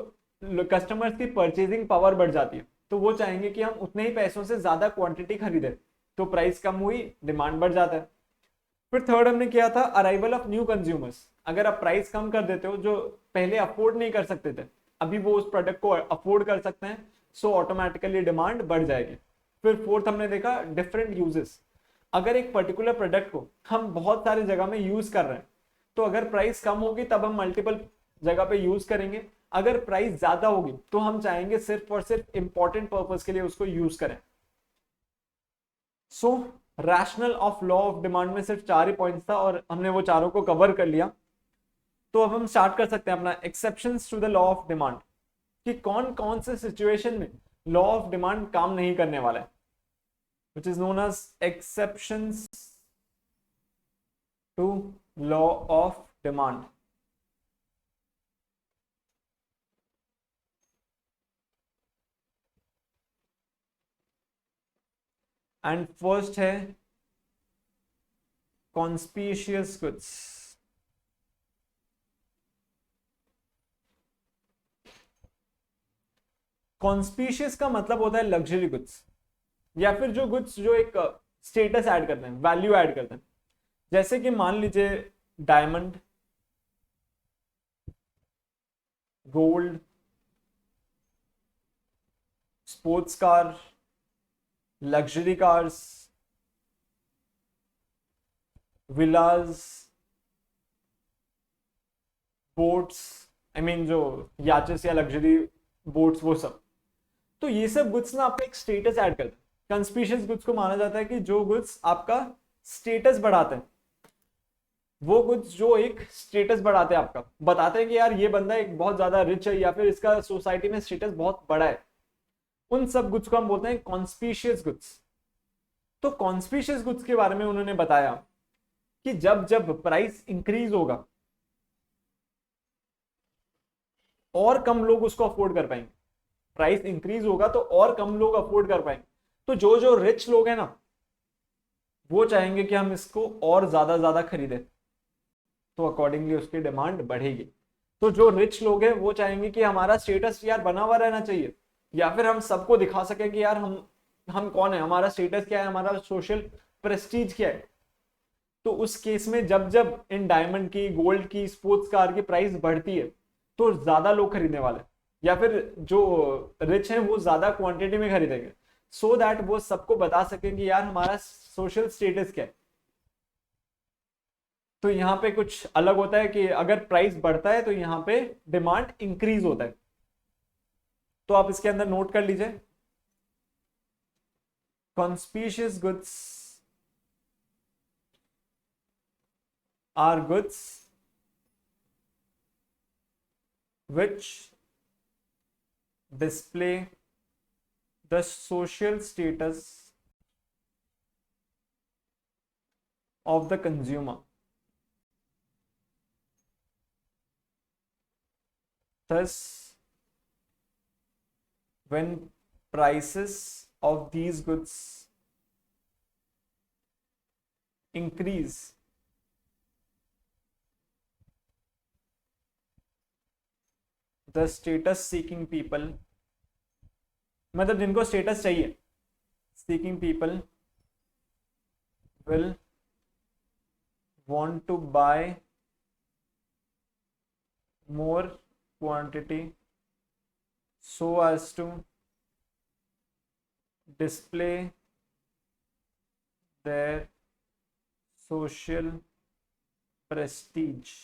कस्टमर्स की परचेजिंग पावर बढ़ जाती है, तो वो चाहेंगे कि हम उतने ही पैसों से ज्यादा क्वांटिटी खरीदें, तो प्राइस कम हुई, डिमांड बढ़ जाता है। फिर थर्ड हमने किया था अराइवल ऑफ न्यू कंज्यूमर्स, अगर आप प्राइस कम कर देते हो, जो पहले अफोर्ड नहीं कर सकते थे अभी वो उस प्रोडक्ट को अफोर्ड कर सकते हैं, सो ऑटोमेटिकली डिमांड बढ़ जाएगी। फिर फोर्थ हमने देखा डिफरेंट यूजेस, अगर एक पर्टिकुलर प्रोडक्ट को हम बहुत सारे जगह में यूज कर रहे हैं तो अगर प्राइस कम होगी तब हम मल्टीपल जगह पे यूज करेंगे, अगर प्राइस ज्यादा होगी तो हम चाहेंगे सिर्फ और सिर्फ इंपॉर्टेंट पर्पज के लिए उसको यूज करें। सो rational of law of demand में सिर्फ 4 ही पॉइंट्स था और हमने वो चारों को कवर कर लिया। तो अब हम स्टार्ट कर सकते हैं अपना exceptions to the law of demand, कि कौन कौन से सिचुएशन में लॉ ऑफ डिमांड काम नहीं करने वाला है, which is known as exceptions to law of demand। And first है कॉन्स्पिशियस गुड्स। कॉन्स्पिशियस का मतलब होता है लग्जरी गुड्स, या फिर जो गुड्स जो एक स्टेटस ऐड करते हैं, वैल्यू ऐड करते हैं। जैसे कि मान लीजिए diamond, gold, sports car, luxury cars, Vilas, boats, I mean जो याचेस या लग्जरी बोट्स, वो सब। तो ये सब गुड्स ना आपका एक स्टेटस ऐड करते हैं। कंस्पिशियस गुड्स को माना जाता है कि जो गुड्स आपका स्टेटस बढ़ाते हैं, वो गुड्स जो एक स्टेटस बढ़ाते हैं आपका, बताते हैं कि यार ये बंदा एक बहुत ज्यादा रिच है या फिर इसका सोसाइटी में स्टेटस बहुत बड़ा है, उन सब गुड्स को हम बोलते हैं कॉन्स्पिशियस गुड्स। तो कॉन्स्पिशियस गुड्स के बारे में उन्होंने बताया कि जब जब प्राइस इंक्रीज होगा और कम लोग उसको अफोर्ड कर पाएंगे, प्राइस इंक्रीज होगा तो और कम लोग अफोर्ड कर पाएंगे, तो जो जो रिच लोग हैं ना, वो चाहेंगे कि हम इसको और ज्यादा ज्यादा खरीदें, तो अकॉर्डिंगली उसकी डिमांड बढ़ेगी। तो जो रिच लोग हैं वो चाहेंगे कि हमारा स्टेटस यार बना हुआ रहना चाहिए, या फिर हम सबको दिखा सके कि यार हम कौन है, हमारा स्टेटस क्या है, हमारा सोशल प्रेस्टीज क्या है। तो उस केस में जब जब इन डायमंड की, गोल्ड की, स्पोर्ट्स कार की प्राइस बढ़ती है तो ज्यादा लोग खरीदने वाले, या फिर जो रिच हैं वो ज्यादा क्वांटिटी में खरीदेंगे, सो दैट वो सबको बता सकें कि यार हमारा सोशल स्टेटस क्या है। तो यहाँ पे कुछ अलग होता है कि अगर प्राइस बढ़ता है तो यहाँ पे डिमांड इंक्रीज होता है। तो आप इसके अंदर नोट कर लीजिए, conspicuous goods are goods which display the social status of the consumer. Thus, when prices of these goods increase, the status seeking people, मतलब जिनको स्टेटस चाहिए, seeking people will want to buy more quantity so as to display their social prestige।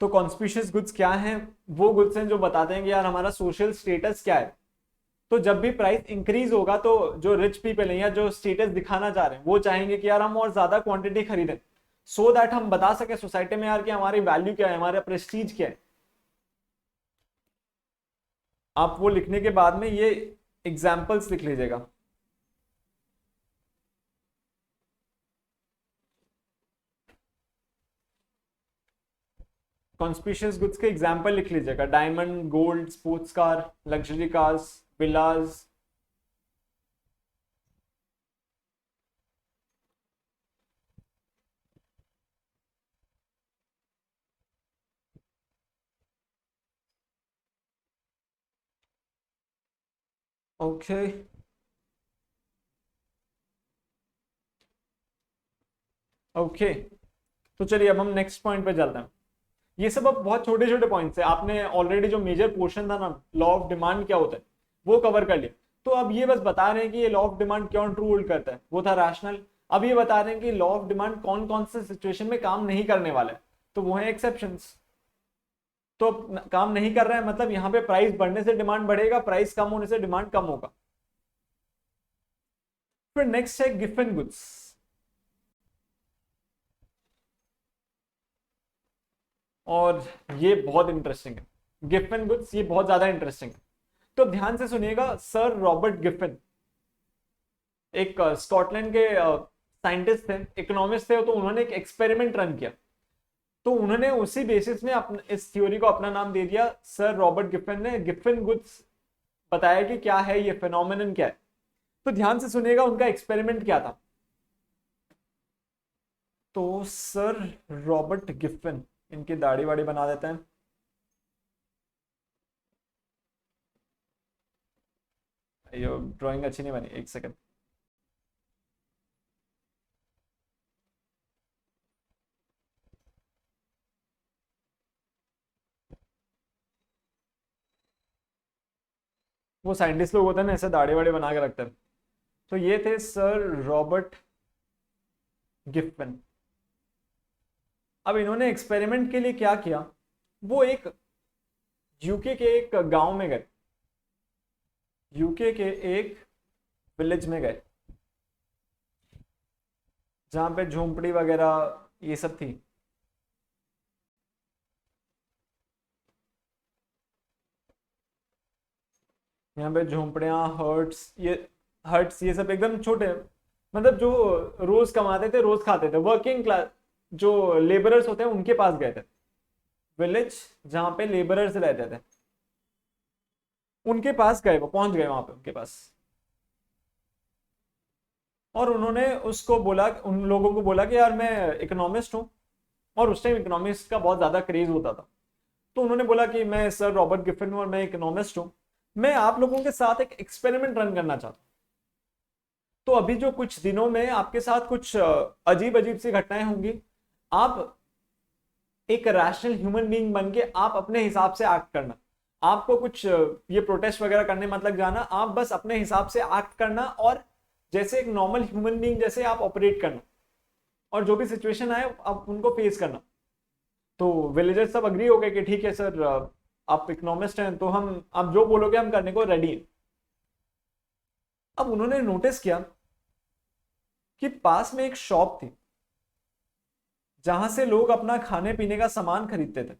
तो conspicuous goods क्या हैं? वो goods हैं जो बताते हैं कि यार हमारा सोशल स्टेटस क्या है। तो जब भी प्राइस इंक्रीज होगा तो जो रिच पीपल हैं या जो स्टेटस दिखाना चाह रहे हैं वो चाहेंगे कि यार हम और ज्यादा क्वांटिटी खरीदें, सो दैट हम बता सके सोसाइटी में यार कि हमारी वैल्यू क्या है, हमारा प्रेस्टीज क्या है। आप वो लिखने के बाद में ये एग्जाम्पल्स लिख लीजिएगा। कॉन्स्पिशियस गुड्स के एग्जाम्पल लिख लीजिएगा, diamond, gold, sports car, luxury cars, विलास। ओके ओके, तो चलिए अब हम नेक्स्ट पॉइंट पे चलते हैं। ये सब अब बहुत छोटे छोटे पॉइंट्स है, आपने ऑलरेडी जो मेजर पोर्शन था ना, लॉ ऑफ डिमांड क्या होता है, वो कवर कर लिया। तो अब ये बस बता रहे हैं कि ये लॉ ऑफ डिमांड क्यों ट्रू होल्ड करता है, वो था रैशनल। अब ये बता रहे हैं कि लॉ ऑफ डिमांड कौन कौन से सिचुएशन में काम नहीं करने वाला है, तो वो है एक्सेप्शंस। तो काम नहीं कर रहा है मतलब यहाँ पे प्राइस बढ़ने से डिमांड बढ़ेगा, प्राइस कम होने से डिमांड कम होगा। फिर नेक्स्ट है गिफन गुड्स। और ये बहुत इंटरेस्टिंग है, गिफन गुड्स ये बहुत ज्यादा इंटरेस्टिंग है। तो ध्यान से सुनिएगा, सर रॉबर्ट गिफन एक स्कॉटलैंड के साइंटिस्ट थे, इकोनॉमिस्ट थे। तो उन्होंने एक एक्सपेरिमेंट रन किया, तो उन्होंने उसी बेसिस में इस थ्योरी को अपना नाम दे दिया। सर रॉबर्ट गिफन ने गिफन गुड्स बताया कि क्या है ये फिनोमिनन क्या है। तो ध्यान से सुनिएगा उनका एक्सपेरिमेंट क्या था। तो सर रॉबर्ट गिफन, इनकी दाढ़ी वाड़ी बना देते हैं। ये ड्राइंग अच्छी नहीं बनी, एक सेकंड। वो साइंटिस्ट लोग होते हैं ना, ऐसे दाढ़ी वाड़ी बना के रखते हैं। तो ये थे सर रॉबर्ट गिफन। अब इन्होंने एक्सपेरिमेंट के लिए क्या किया, वो एक यूके के एक गांव में गए, यूके के एक विलेज में गए जहां पे झोंपड़ी वगैरह ये सब थी। यहाँ पे झोंपड़ियाँ, हर्ट्स ये सब एकदम छोटे, मतलब जो रोज कमाते थे रोज खाते थे, वर्किंग क्लास जो लेबरर्स होते हैं उनके पास गए थे, विलेज जहाँ पे लेबरर्स रहते थे उनके पास गए, वो पहुंच गए वहां पे उनके पास। और उन्होंने उसको बोला, उन लोगों को बोला कि यार मैं इकोनॉमिस्ट हूँ, और उस टाइम इकोनॉमिस्ट का बहुत ज्यादा क्रेज होता था। तो उन्होंने बोला कि मैं सर रॉबर्ट गिफिन हूँ और मैं इकोनॉमिस्ट हूँ, मैं आप लोगों के साथ एक एक्सपेरिमेंट रन करना चाहता हूँ। तो अभी जो कुछ दिनों में आपके साथ कुछ अजीब अजीब सी घटनाएं होंगी, आप एक रैशनल ह्यूमन बीइंग बन के आप अपने हिसाब से एक्ट करना। आपको कुछ ये प्रोटेस्ट वगैरह करने मत लग जाना, आप बस अपने हिसाब से एक्ट करना और जैसे एक नॉर्मल ह्यूमन बीइंग जैसे आप ऑपरेट करना, और जो भी सिचुएशन आए आप उनको फेस करना। तो विलेजर्स सब अग्री हो गए कि ठीक है सर, आप इकोनॉमिस्ट हैं तो हम आप जो बोलोगे हम करने को रेडी हैं। अब उन्होंने नोटिस किया कि पास में एक शॉप थी जहां से लोग अपना खाने पीने का सामान खरीदते थे।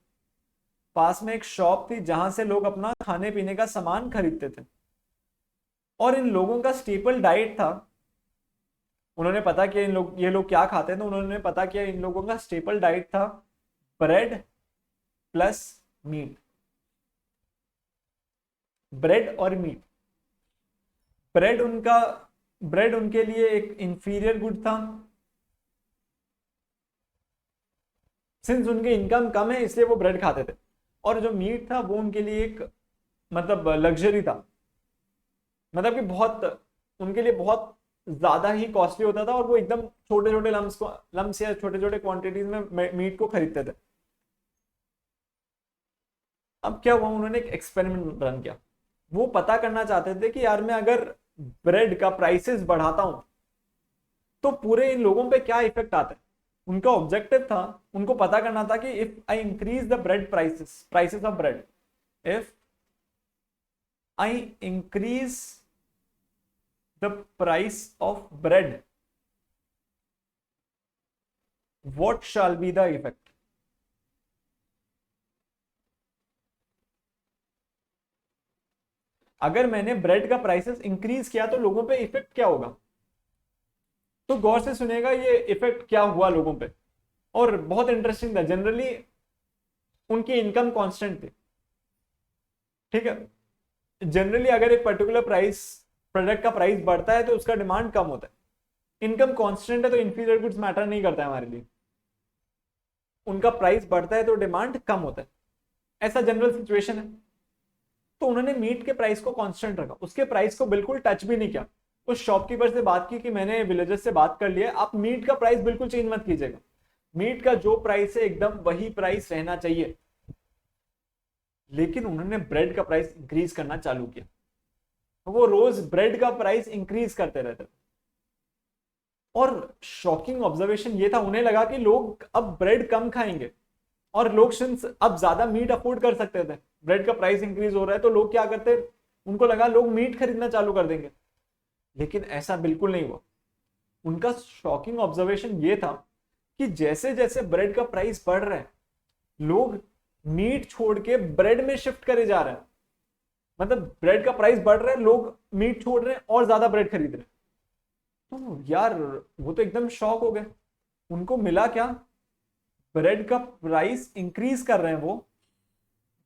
पास में एक शॉप थी जहां से लोग अपना खाने पीने का सामान खरीदते थे, और इन लोगों का स्टेपल डाइट था, उन्होंने पता किया ये लोग क्या खाते हैं, तो उन्होंने पता किया इन लोगों का स्टेपल डाइट था ब्रेड प्लस मीट, ब्रेड और मीट। ब्रेड उनका ब्रेड उनके लिए एक इंफीरियर गुड था, सिंस उनकी इनकम कम है इसलिए वो ब्रेड खाते थे, और जो मीट था वो उनके लिए एक मतलब लग्जरी था, मतलब कि बहुत उनके लिए बहुत ज्यादा ही कॉस्टली होता था, और वो एकदम छोटे छोटे लम्स या छोटे छोटे क्वांटिटीज में मीट को खरीदते थे। अब क्या हुआ, उन्होंने एक एक्सपेरिमेंट रन किया। वो पता करना चाहते थे कि यार मैं अगर ब्रेड का प्राइसेस बढ़ाता हूं तो पूरे इन लोगों पे क्या इफेक्ट आता है। उनका ऑब्जेक्टिव था, उनको पता करना था कि if I increase the bread prices of bread, if I increase the price of bread, what shall be the effect। अगर मैंने ब्रेड का प्राइसेस इंक्रीज किया तो लोगों पे इफेक्ट क्या होगा। तो गौर से सुनेगा ये इफेक्ट क्या हुआ लोगों पे, और बहुत इंटरेस्टिंग था। जनरली उनकी इनकम कांस्टेंट थी, ठीक है। जनरली अगर एक पर्टिकुलर प्रोडक्ट का प्राइस बढ़ता है तो उसका डिमांड कम होता है। इनकम कांस्टेंट है तो इंफीरियर गुड्स मैटर नहीं करता है हमारे लिए, उनका प्राइस बढ़ता है तो डिमांड कम होता है, ऐसा जनरल सिचुएशन है। तो उन्होंने मीट के प्राइस को कांस्टेंट रखा, उसके प्राइस को बिल्कुल टच भी नहीं किया। उस शॉपकीपर से बात की कि मैंने विलेजर्स से बात कर लिया, आप मीट का प्राइस बिल्कुल चेंज मत कीजिएगा, मीट का जो प्राइस है एकदम वही प्राइस रहना चाहिए। लेकिन उन्होंने ब्रेड का प्राइस इंक्रीज करना चालू किया, वो रोज ब्रेड का प्राइस इंक्रीज करते रहते थे। और शॉकिंग ऑब्जर्वेशन ये था, उन्हें लगा कि लोग अब ब्रेड कम खाएंगे, और लोग सिंस अब ज्यादा मीट अफोर्ड कर सकते थे, ब्रेड का प्राइस इंक्रीज हो रहा है तो लोग क्या करते, उनको लगा लोग मीट खरीदना चालू कर देंगे। लेकिन ऐसा बिल्कुल नहीं हुआ। उनका शॉकिंग ऑब्जर्वेशन ये था कि जैसे जैसे ब्रेड का प्राइस बढ़ रहा है, लोग मीट छोड़ के ब्रेड में शिफ्ट करे जा रहे हैं। मतलब ब्रेड का प्राइस बढ़ रहा है, लोग मीट छोड़ रहे हैं और ज्यादा ब्रेड खरीद रहे हैं। तो यार वो तो एकदम शॉक हो गए, उनको मिला क्या, ब्रेड का प्राइस इंक्रीज कर रहे हैं, वो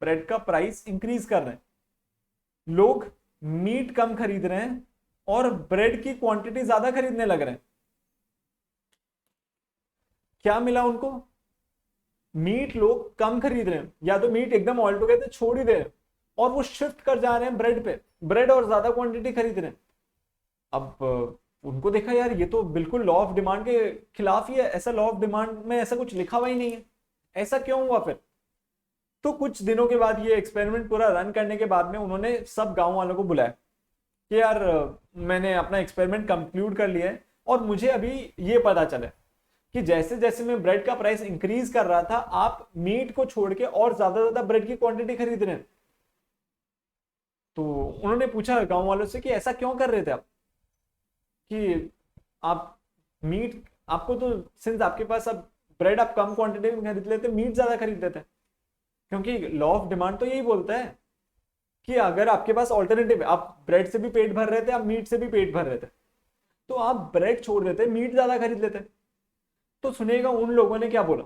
ब्रेड का प्राइस इंक्रीज कर रहे हैं, लोग मीट कम खरीद रहे हैं और ब्रेड की क्वांटिटी ज्यादा खरीदने लग रहे हैं। क्या मिला उनको, मीट लोग कम खरीद रहे हैं, या तो मीट एकदम ऑल टुगेदर छोड़ ही दे रहे हैं, और वो शिफ्ट कर जा रहे हैं ब्रेड पे, ब्रेड और ज्यादा क्वांटिटी खरीद रहे हैं। अब उनको देखा यार ये तो बिल्कुल लॉ ऑफ डिमांड के खिलाफ ही है, ऐसा लॉ ऑफ डिमांड में ऐसा कुछ लिखा हुआ ही नहीं है, ऐसा क्यों हुआ फिर। तो कुछ दिनों के बाद ये एक्सपेरिमेंट पूरा रन करने के बाद में उन्होंने सब गांव वालों को बुलाया कि यार मैंने अपना एक्सपेरिमेंट कंक्लूड कर लिया है, और मुझे अभी ये पता चला कि जैसे जैसे मैं ब्रेड का प्राइस इंक्रीज कर रहा था, आप मीट को छोड़ के और ज्यादा ब्रेड की क्वांटिटी खरीद रहे हैं। तो उन्होंने पूछा गांव वालों से कि ऐसा क्यों कर रहे थे आप, कि आप मीट, आपको तो सिंस आपके पास अब ब्रेड आप कम क्वांटिटी में खरीद लेते, मीट ज्यादा खरीद लेते हैं, क्योंकि लॉ ऑफ डिमांड तो यही बोलता है कि अगर आपके पास ऑल्टरनेटिव, आप ब्रेड से भी पेट भर रहे थे, आप मीट से भी पेट भर रहे थे, तो आप ब्रेड छोड़ देते, मीट ज्यादा खरीद लेते। तो सुनिएगा उन लोगों ने क्या बोला,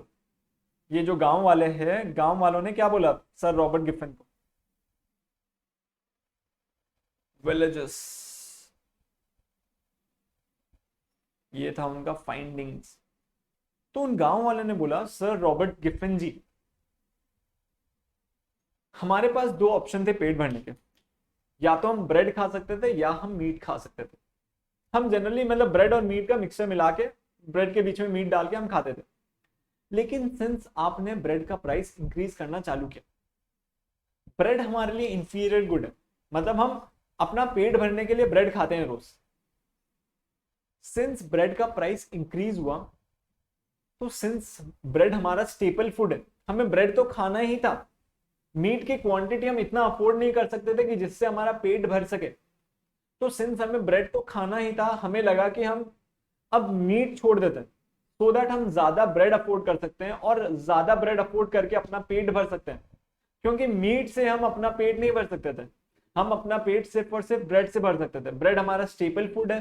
ये जो गांव वाले हैं, गांव वालों ने क्या बोला सर रॉबर्ट गिफन को, विलेजेस, ये था उनका फाइंडिंग्स। तो उन गांव वाले ने बोला सर रॉबर्ट गिफन जी, हमारे पास दो ऑप्शन थे पेट भरने के, या तो हम ब्रेड खा सकते थे या हम मीट खा सकते थे। हम जनरली मतलब ब्रेड और मीट का मिक्सचर मिला के, ब्रेड के बीच में मीट डाल के हम खाते थे। लेकिन सिंस आपने ब्रेड का प्राइस इंक्रीज करना चालू किया, ब्रेड हमारे लिए इंफीरियर गुड है, मतलब हम अपना पेट भरने के लिए ब्रेड खाते हैं रोज। सिंस ब्रेड का प्राइस इंक्रीज हुआ, तो सिंस ब्रेड हमारा स्टेपल फूड है, हमें ब्रेड तो खाना ही था, मीट की क्वांटिटी हम इतना अफोर्ड नहीं कर सकते थे कि जिससे हमारा पेट भर सके। तो सिंस हमें ब्रेड तो खाना ही था, हमें लगा कि हम अब मीट छोड़ देते हैं, सो दैट हम ज्यादा ब्रेड अफोर्ड कर सकते हैं और ज्यादा ब्रेड अफोर्ड करके अपना पेट भर सकते हैं। क्योंकि मीट से हम अपना पेट नहीं भर सकते थे, हम अपना पेट सिर्फ और सिर्फ ब्रेड से भर सकते थे। ब्रेड हमारा स्टेपल फूड है,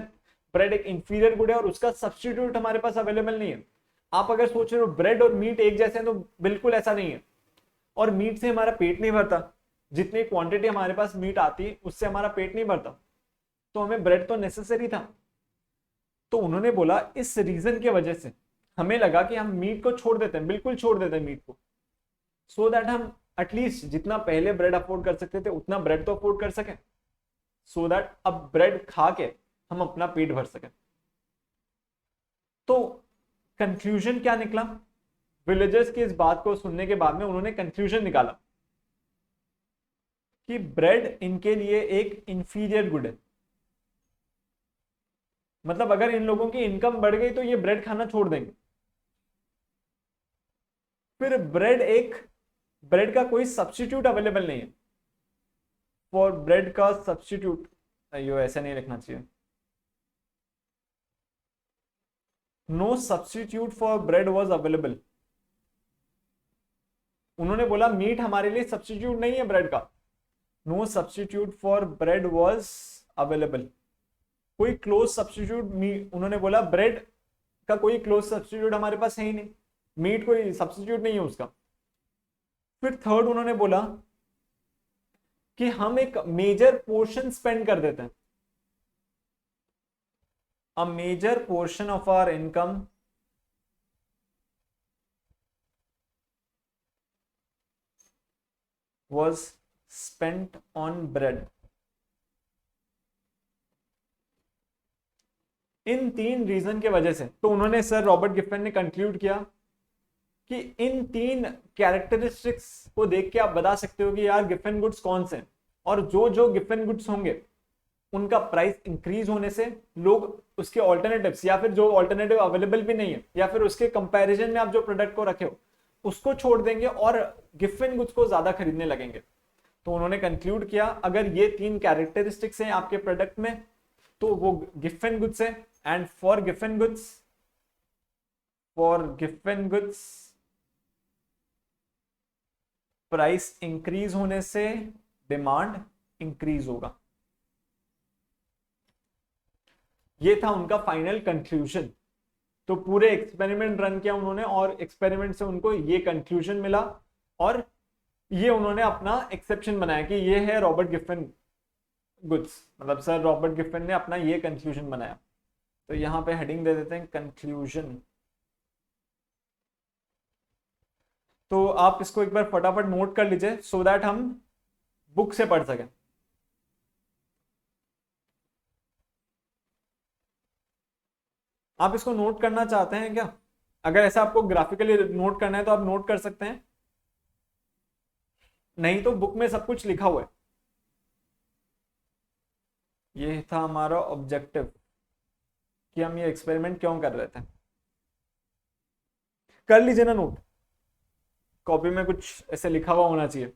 ब्रेड एक इंफीरियर गुड है और उसका सब्स्टिट्यूट हमारे पास अवेलेबल नहीं है। आप अगर सोच रहे हो ब्रेड और मीट एक जैसे हैं, तो बिल्कुल ऐसा नहीं है। और मीट से हमारा पेट नहीं भरता, जितनी क्वांटिटी हमारे पास मीट आती उससे हमारा पेट नहीं भरता, तो हमें ब्रेड तो नेसेसरी था। तो उन्होंने बोला इस रीजन की वजह से हमें लगा कि हम मीट को छोड़ देते हैं, बिल्कुल छोड़ देते हैं मीट को, सो दैट हम एटलीस्ट जितना पहले ब्रेड अफोर्ड कर सकते थे उतना ब्रेड तो अफोर्ड कर सके, सो दैट अब ब्रेड खा के हम अपना पेट भर सके। तो कंक्लूजन क्या निकला, विलेजर्स की इस बात को सुनने के बाद में उन्होंने कंक्लूजन निकाला कि ब्रेड इनके लिए एक इंफीरियर गुड है। मतलब अगर इन लोगों की इनकम बढ़ गई तो ये ब्रेड खाना छोड़ देंगे। फिर ब्रेड का कोई सब्स्टिट्यूट अवेलेबल नहीं है, फॉर ब्रेड का सब्स्टिट्यूट, अयो ऐसा नहीं लिखना चाहिए, no substitute for bread was available. उन्होंने बोला मीट हमारे लिए सब्स्टिट्यूट नहीं है ब्रेड का, no substitute for bread was available, कोई क्लोज सब्स्टिट्यूट, उन्होंने बोला ब्रेड का कोई क्लोज सब्स्टिट्यूट हमारे पास है ही नहीं, मीट कोई सब्स्टिट्यूट नहीं है उसका। फिर थर्ड उन्होंने बोला कि हम एक मेजर पोर्शन स्पेंड कर देते हैं, a major portion of our income was spent on bread। इन तीन रीजन के वजह से तो उन्होंने, सर रॉबर्ट गिफन ने कंक्लूड किया कि इन तीन कैरेक्टरिस्टिक्स को देख के आप बता सकते हो कि यार गिफन गुड्स कौन से हैं, और जो जो गिफन गुड्स होंगे उनका प्राइस इंक्रीज होने से लोग उसके ऑल्टरनेटिव्स, या फिर जो ऑल्टरनेटिव अवेलेबल भी नहीं है, या फिर उसके कंपैरिजन में आप जो प्रोडक्ट को रखे हो उसको छोड़ देंगे और गिफन गुड्स को ज्यादा खरीदने लगेंगे। तो उन्होंने कंक्लूड किया अगर ये तीन कैरेक्टरिस्टिक्स हैं आपके प्रोडक्ट में तो वो गिफन गुड्स है। And for Giffen goods price increase होने से डिमांड इंक्रीज होगा। ये था उनका फाइनल कंक्लूजन। तो पूरे एक्सपेरिमेंट रन किया उन्होंने और एक्सपेरिमेंट से उनको ये कंक्लूजन मिला, और ये उन्होंने अपना एक्सेप्शन बनाया कि ये है रॉबर्ट गिफन गुड्स, मतलब सर रॉबर्ट गिफन ने अपना ये कंक्लूजन बनाया। तो यहां पे हेडिंग दे देते हैं कंक्लूजन। तो आप इसको एक बार फटाफट नोट कर लीजिए सो दैट हम बुक से पढ़ सकें। आप इसको नोट करना चाहते हैं क्या? अगर ऐसा आपको ग्राफिकली नोट करना है तो आप नोट कर सकते हैं, नहीं तो बुक में सब कुछ लिखा हुआ है। ये था हमारा ऑब्जेक्टिव कि हम ये एक्सपेरिमेंट क्यों कर रहे थे। कर लीजिए ना नोट, कॉपी में कुछ ऐसे लिखा हुआ होना चाहिए।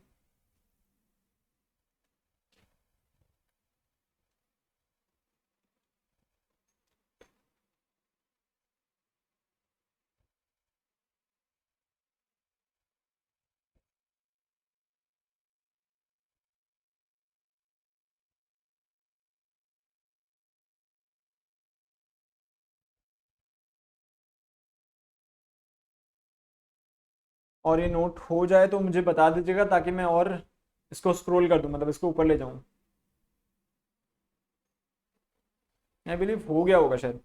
और ये नोट हो जाए तो मुझे बता दीजिएगा, ताकि मैं और इसको स्क्रॉल कर दूं, मतलब इसको ऊपर ले जाऊं। आई बिलीव हो गया होगा शायद।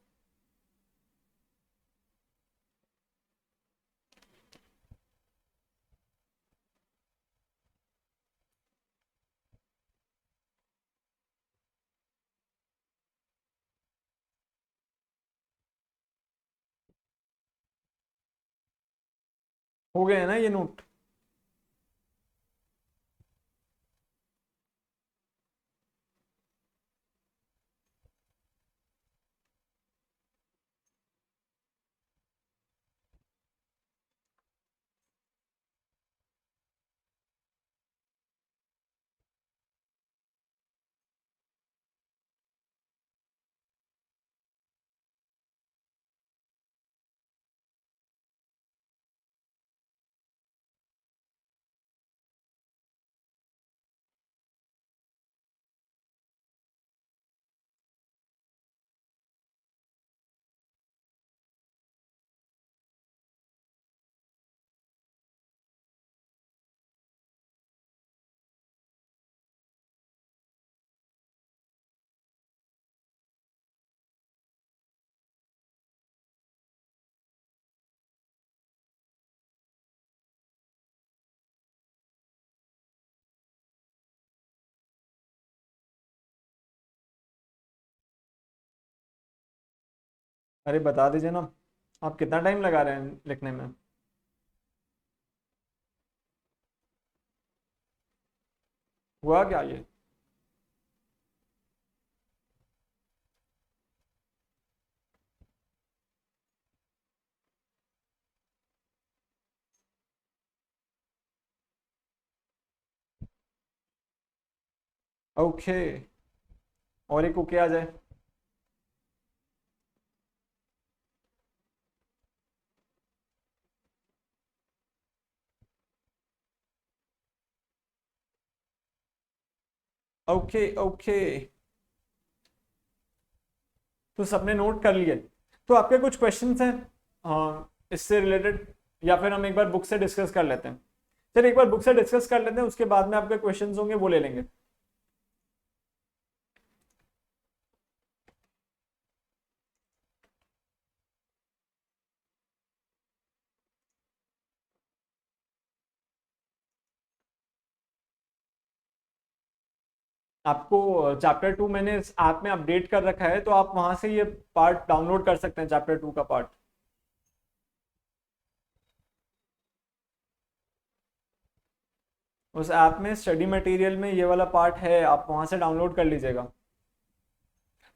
हो गया है ना ये नोट? अरे बता दीजिए ना, आप कितना टाइम लगा रहे हैं लिखने में? हुआ क्या ये? ओके, और एक ओके आ जाए। ओके ओके, तो सबने नोट कर लिए? तो आपके कुछ क्वेश्चंस हैं इससे रिलेटेड, या फिर हम एक बार बुक से डिस्कस कर लेते हैं? चलिए एक बार बुक से डिस्कस कर लेते हैं, उसके बाद में आपके क्वेश्चंस होंगे वो ले लेंगे। आपको चैप्टर 2 मैंने इस ऐप में अपडेट कर रखा है, तो आप वहां से ये पार्ट डाउनलोड कर सकते हैं, चैप्टर 2 का पार्ट। उस ऐप में स्टडी मटेरियल में ये वाला पार्ट है, आप वहां से डाउनलोड कर लीजिएगा।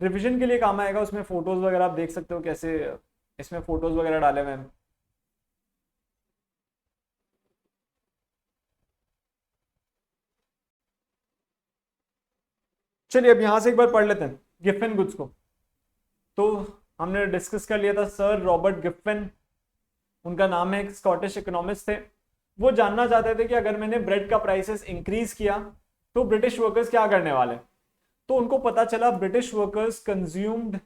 रिवीजन के लिए काम आएगा, उसमें फोटोज वगैरह आप देख सकते हो कैसे इसमें फोटोज वगैरह डाले हुए हैं। चलिए अब यहाँ से एक बार पढ़ लेते हैं गिफिन गुड्स को। तो हमने डिस्कस कर लिया था, सर रॉबर्ट गिफिन उनका नाम है, एक स्कॉटिश इकोनॉमिस्ट थे। वो जानना चाहते थे कि अगर मैंने ब्रेड का प्राइसेस इंक्रीज किया तो ब्रिटिश वर्कर्स क्या करने वाले। तो उनको पता चला British workers consumed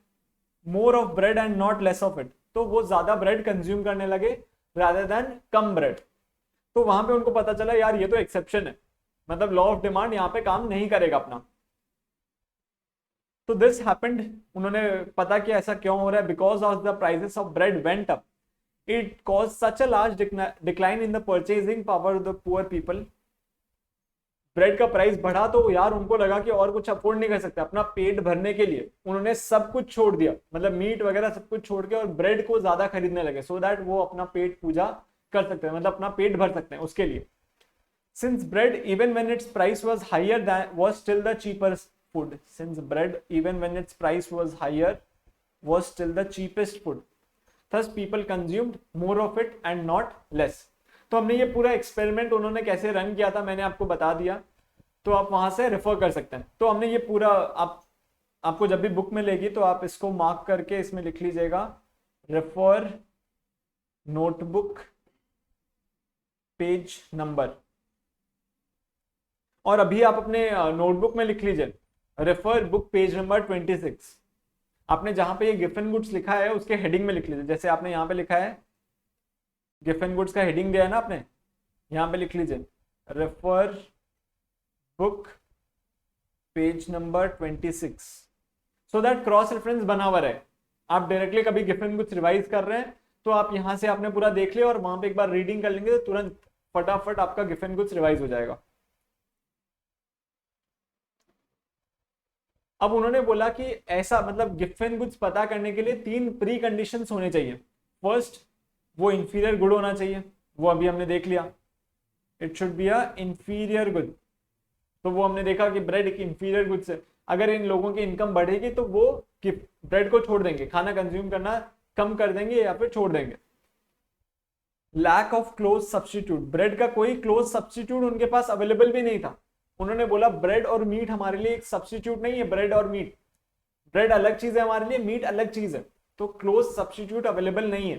more of bread and not less of it, तो वो ज्यादा ब्रेड कंज्यूम करने लगे रादर देन कम ब्रेड। तो वहां पे उनको पता चला यार ये तो एक्सेप्शन है, मतलब लॉ ऑफ डिमांड यहाँ पे काम नहीं करेगा अपना। तो दिस हैपेंड, उन्होंने पता किया ऐसा क्यों हो रहा है, because of the prices of bread went up, it cause such a large decline in the purchasing power of the poor people. Bread का प्राइस बढ़ा तो यार उनको लगा कि और कुछ अफोर्ड नहीं कर सकते, अपना पेट भरने के लिए उन्होंने सब कुछ छोड़ दिया, मतलब मीट वगैरह सब कुछ छोड़ के और ब्रेड को ज्यादा खरीदने लगे, सो दैट वो अपना पेट पूजा कर सकते हैं, मतलब अपना पेट भर सकते हैं उसके लिए। Since bread, even when its price was higher, than was still the cheapest food. Since bread, even when its price was higher, was still the cheapest food. thus people consumed more of it and not less। तो हमने ये पूरा experiment उन्होंने कैसे run किया था मैंने आपको बता दिया, तो आप वहां से रेफर कर सकते हैं। तो हमने ये पूरा आपको जब भी बुक में लेगी तो आप इसको मार्क करके इसमें लिख लीजिएगा रेफर नोटबुक पेज नंबर, और अभी आप अपने नोटबुक में लिख लीजिए रेफर बुक पेज नंबर 26। आपने जहां पे ये गिफन गुड्स लिखा है उसके हेडिंग में लिख लीजिए, जैसे आपने यहाँ पे लिखा है गिफन गुड्स का हेडिंग दिया है ना आपने, यहाँ पे लिख लीजिए refer book page number 26, so that cross reference बना हुआ रहे। आप डायरेक्टली कभी गिफन गुड्स रिवाइज कर रहे हैं तो आप यहां से आपने पूरा देख लिया और वहां पे एक बार रीडिंग कर लेंगे तो तुरंत फटाफट आपका गिफन गुड्स रिवाइज हो जाएगा। अब उन्होंने बोला कि ऐसा मतलब गिफन गुड्स पता करने के लिए 3 प्री कंडीशंस होने चाहिए। फर्स्ट, वो इंफीरियर गुड होना चाहिए, वो अभी हमने देख लिया, it should be a inferior good. तो वो हमने देखा कि ब्रेड एक इंफीरियर गुड्स है। अगर इन लोगों की इनकम बढ़ेगी तो वो ब्रेड को छोड़ देंगे, खाना कंज्यूम करना कम कर देंगे या फिर छोड़ देंगे। Lack of close substitute, bread का कोई क्लोज सब्स्टिट्यूट उनके पास अवेलेबल भी नहीं था। उन्होंने बोला ब्रेड और मीट हमारे लिए एक सब्स्टिट्यूट नहीं है, ब्रेड और मीट, ब्रेड अलग चीज है हमारे लिए, मीट अलग चीज है, तो क्लोज सब्स्टिट्यूट अवेलेबल नहीं है।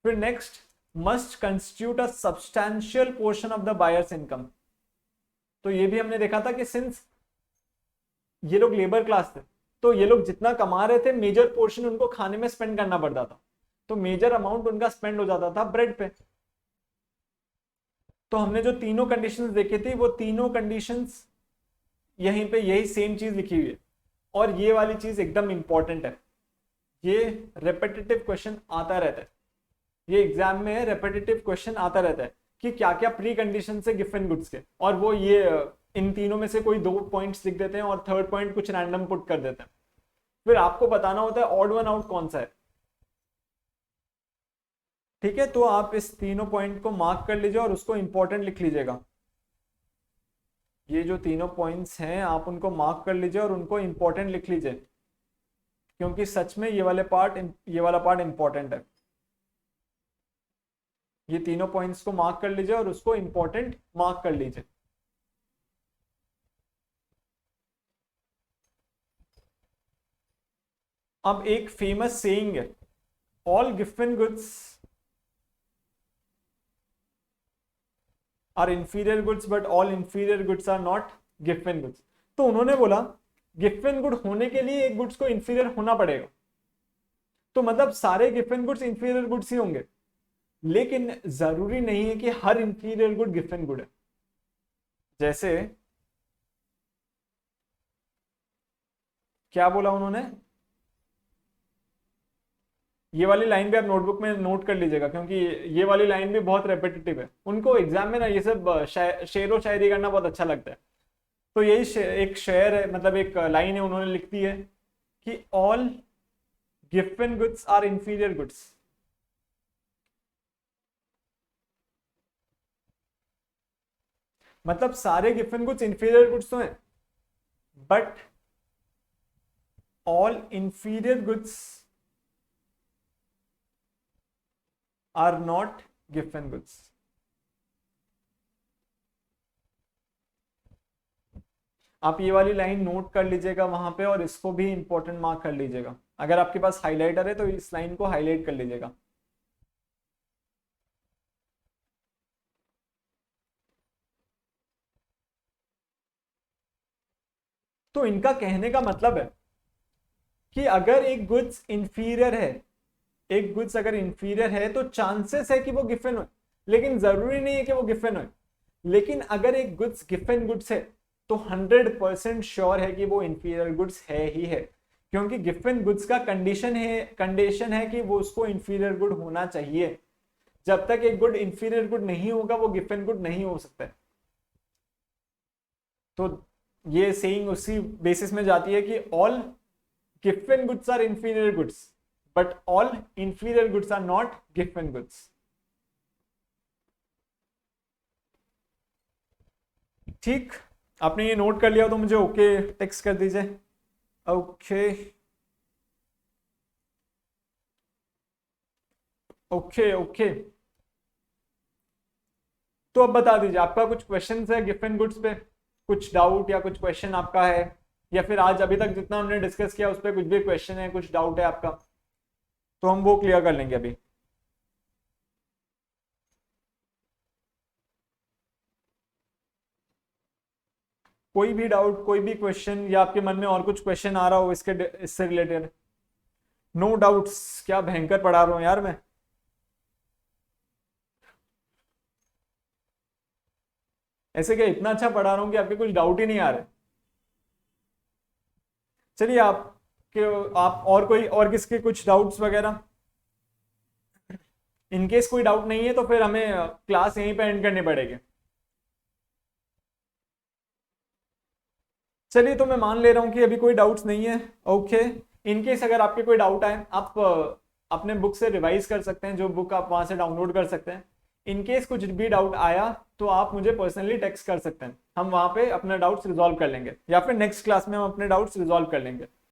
फिर next, must constitute a substantial portion of the buyers income. तो ये भी हमने देखा था कि सिंस ये लोग लेबर क्लास थे तो ये लोग जितना कमा रहे थे मेजर पोर्शन उनको खाने में स्पेंड करना पड़ता था, तो मेजर अमाउंट उनका स्पेंड हो जाता था ब्रेड पे। तो हमने जो तीनों कंडीशंस देखी थी वो तीनों कंडीशंस यहीं पे यही सेम चीज लिखी हुई है, और ये वाली चीज एकदम इंपॉर्टेंट है, ये रेपिटेटिव क्वेश्चन आता रहता है, ये एग्जाम में रेपिटेटिव क्वेश्चन आता रहता है कि क्या क्या प्री कंडीशन है गिवन गुड्स के, और वो ये इन तीनों में से कोई 2 पॉइंट्स लिख देते हैं और थर्ड पॉइंट कुछ रैंडम पुट कर देते हैं, फिर आपको बताना होता है ऑड वन आउट कौन सा है। ठीक है, तो आप इस तीनों पॉइंट को मार्क कर लीजिए और उसको इंपॉर्टेंट लिख लीजिएगा। ये जो तीनों पॉइंट्स हैं आप उनको मार्क कर लीजिए और उनको इंपॉर्टेंट लिख लीजिए, क्योंकि सच में ये वाला पार्ट इंपॉर्टेंट है। ये तीनों पॉइंट्स को मार्क कर लीजिए और उसको इंपॉर्टेंट मार्क कर लीजिए। अब एक फेमस सेइंग है, ऑल गिवन goods are inferior goods but all inferior goods are not गिवन गुड्स। तो उन्होंने बोला गिवन गुड होने के लिए एक गुड्स को इंफीरियर होना पड़ेगा, तो मतलब सारे गिवन गुड्स इंफीरियर गुड्स ही होंगे, लेकिन जरूरी नहीं है कि हर इंफीरियर गुड गिवन गुड है। जैसे क्या बोला उन्होंने, ये वाली लाइन भी आप नोटबुक में नोट कर लीजिएगा, क्योंकि ये वाली लाइन भी बहुत रेपिटेटिव है। उनको एग्जाम में ना ये सब शेर शायरी करना बहुत अच्छा लगता है। तो यही एक शेर है, मतलब एक लाइन है, उन्होंने लिख दी है कि ऑल गिवन गुड्स आर इंफीरियर गुड्स। मतलब सारे गिवन गुड्स इंफीरियर गुड्स तो हैं, but all inferior goods are not गिवन गुड्स। आप ये वाली लाइन नोट कर लीजिएगा वहां पे, और इसको भी इंपॉर्टेंट मार्क कर लीजिएगा। अगर आपके पास हाइलाइटर है तो इस लाइन को हाईलाइट कर लीजिएगा। तो इनका कहने का मतलब है कि अगर एक गुड्स इंफीरियर है, एक गुड्स अगर इंफीरियर है तो चांसेस है कि वो गिवन हो, लेकिन जरूरी नहीं है कि वो गिवन हो। लेकिन अगर एक गुड्स गिवन गुड्स है तो 100% श्योर है कि वो इंफीरियर गुड्स है ही है, क्योंकि गिवन गुड्स का कंडीशन है कि वो उसको इंफीरियर गुड होना चाहिए। जब तक एक गुड इंफीरियर गुड नहीं होगा वो गिवन गुड नहीं हो सकता है। तो ये सेइंग उसी बेसिस में जाती है कि ऑल गिवन goods are inferior goods but all inferior goods are not गिवन गुड्स। ठीक, आपने ये नोट कर लिया तो मुझे ओके टेक्स्ट कर दीजिए। ओके ओके ओके, तो अब बता दीजिए आपका कुछ क्वेश्चन है गिफ्ट एंड गुड्स पे, कुछ डाउट या कुछ क्वेश्चन आपका है, या फिर आज अभी तक जितना हमने डिस्कस किया उस पर कुछ भी क्वेश्चन है, कुछ डाउट है आपका, तो हम वो क्लियर कर लेंगे अभी। कोई भी डाउट, कोई भी क्वेश्चन, या आपके मन में और कुछ क्वेश्चन आ रहा हो इसके इससे रिलेटेड? No doubts? क्या भयंकर पढ़ा रहा हूँ यार मैं। ऐसे क्या इतना अच्छा पढ़ा रहा हूँ कि आपके कुछ डाउट ही नहीं आ रहे? चलिए आप के, आप और कोई और किसके कुछ डाउट्स वगैरह? इनकेस कोई डाउट नहीं है तो फिर हमें क्लास यहीं पे एंड करनी पड़ेगी। चलिए तो मैं मान ले रहा हूँ कि अभी कोई डाउट्स नहीं है। ओके, इनकेस अगर आपके कोई डाउट आए, आप अपने बुक से रिवाइज कर सकते हैं, जो बुक आप वहां से डाउनलोड कर सकते हैं। इनकेस कुछ भी डाउट आया तो आप मुझे पर्सनली टेक्स्ट कर सकते हैं, हम वहां पे अपने डाउट्स रिजॉल्व कर लेंगे, या फिर नेक्स्ट क्लास में हम अपने डाउट्स रिजॉल्व कर लेंगे।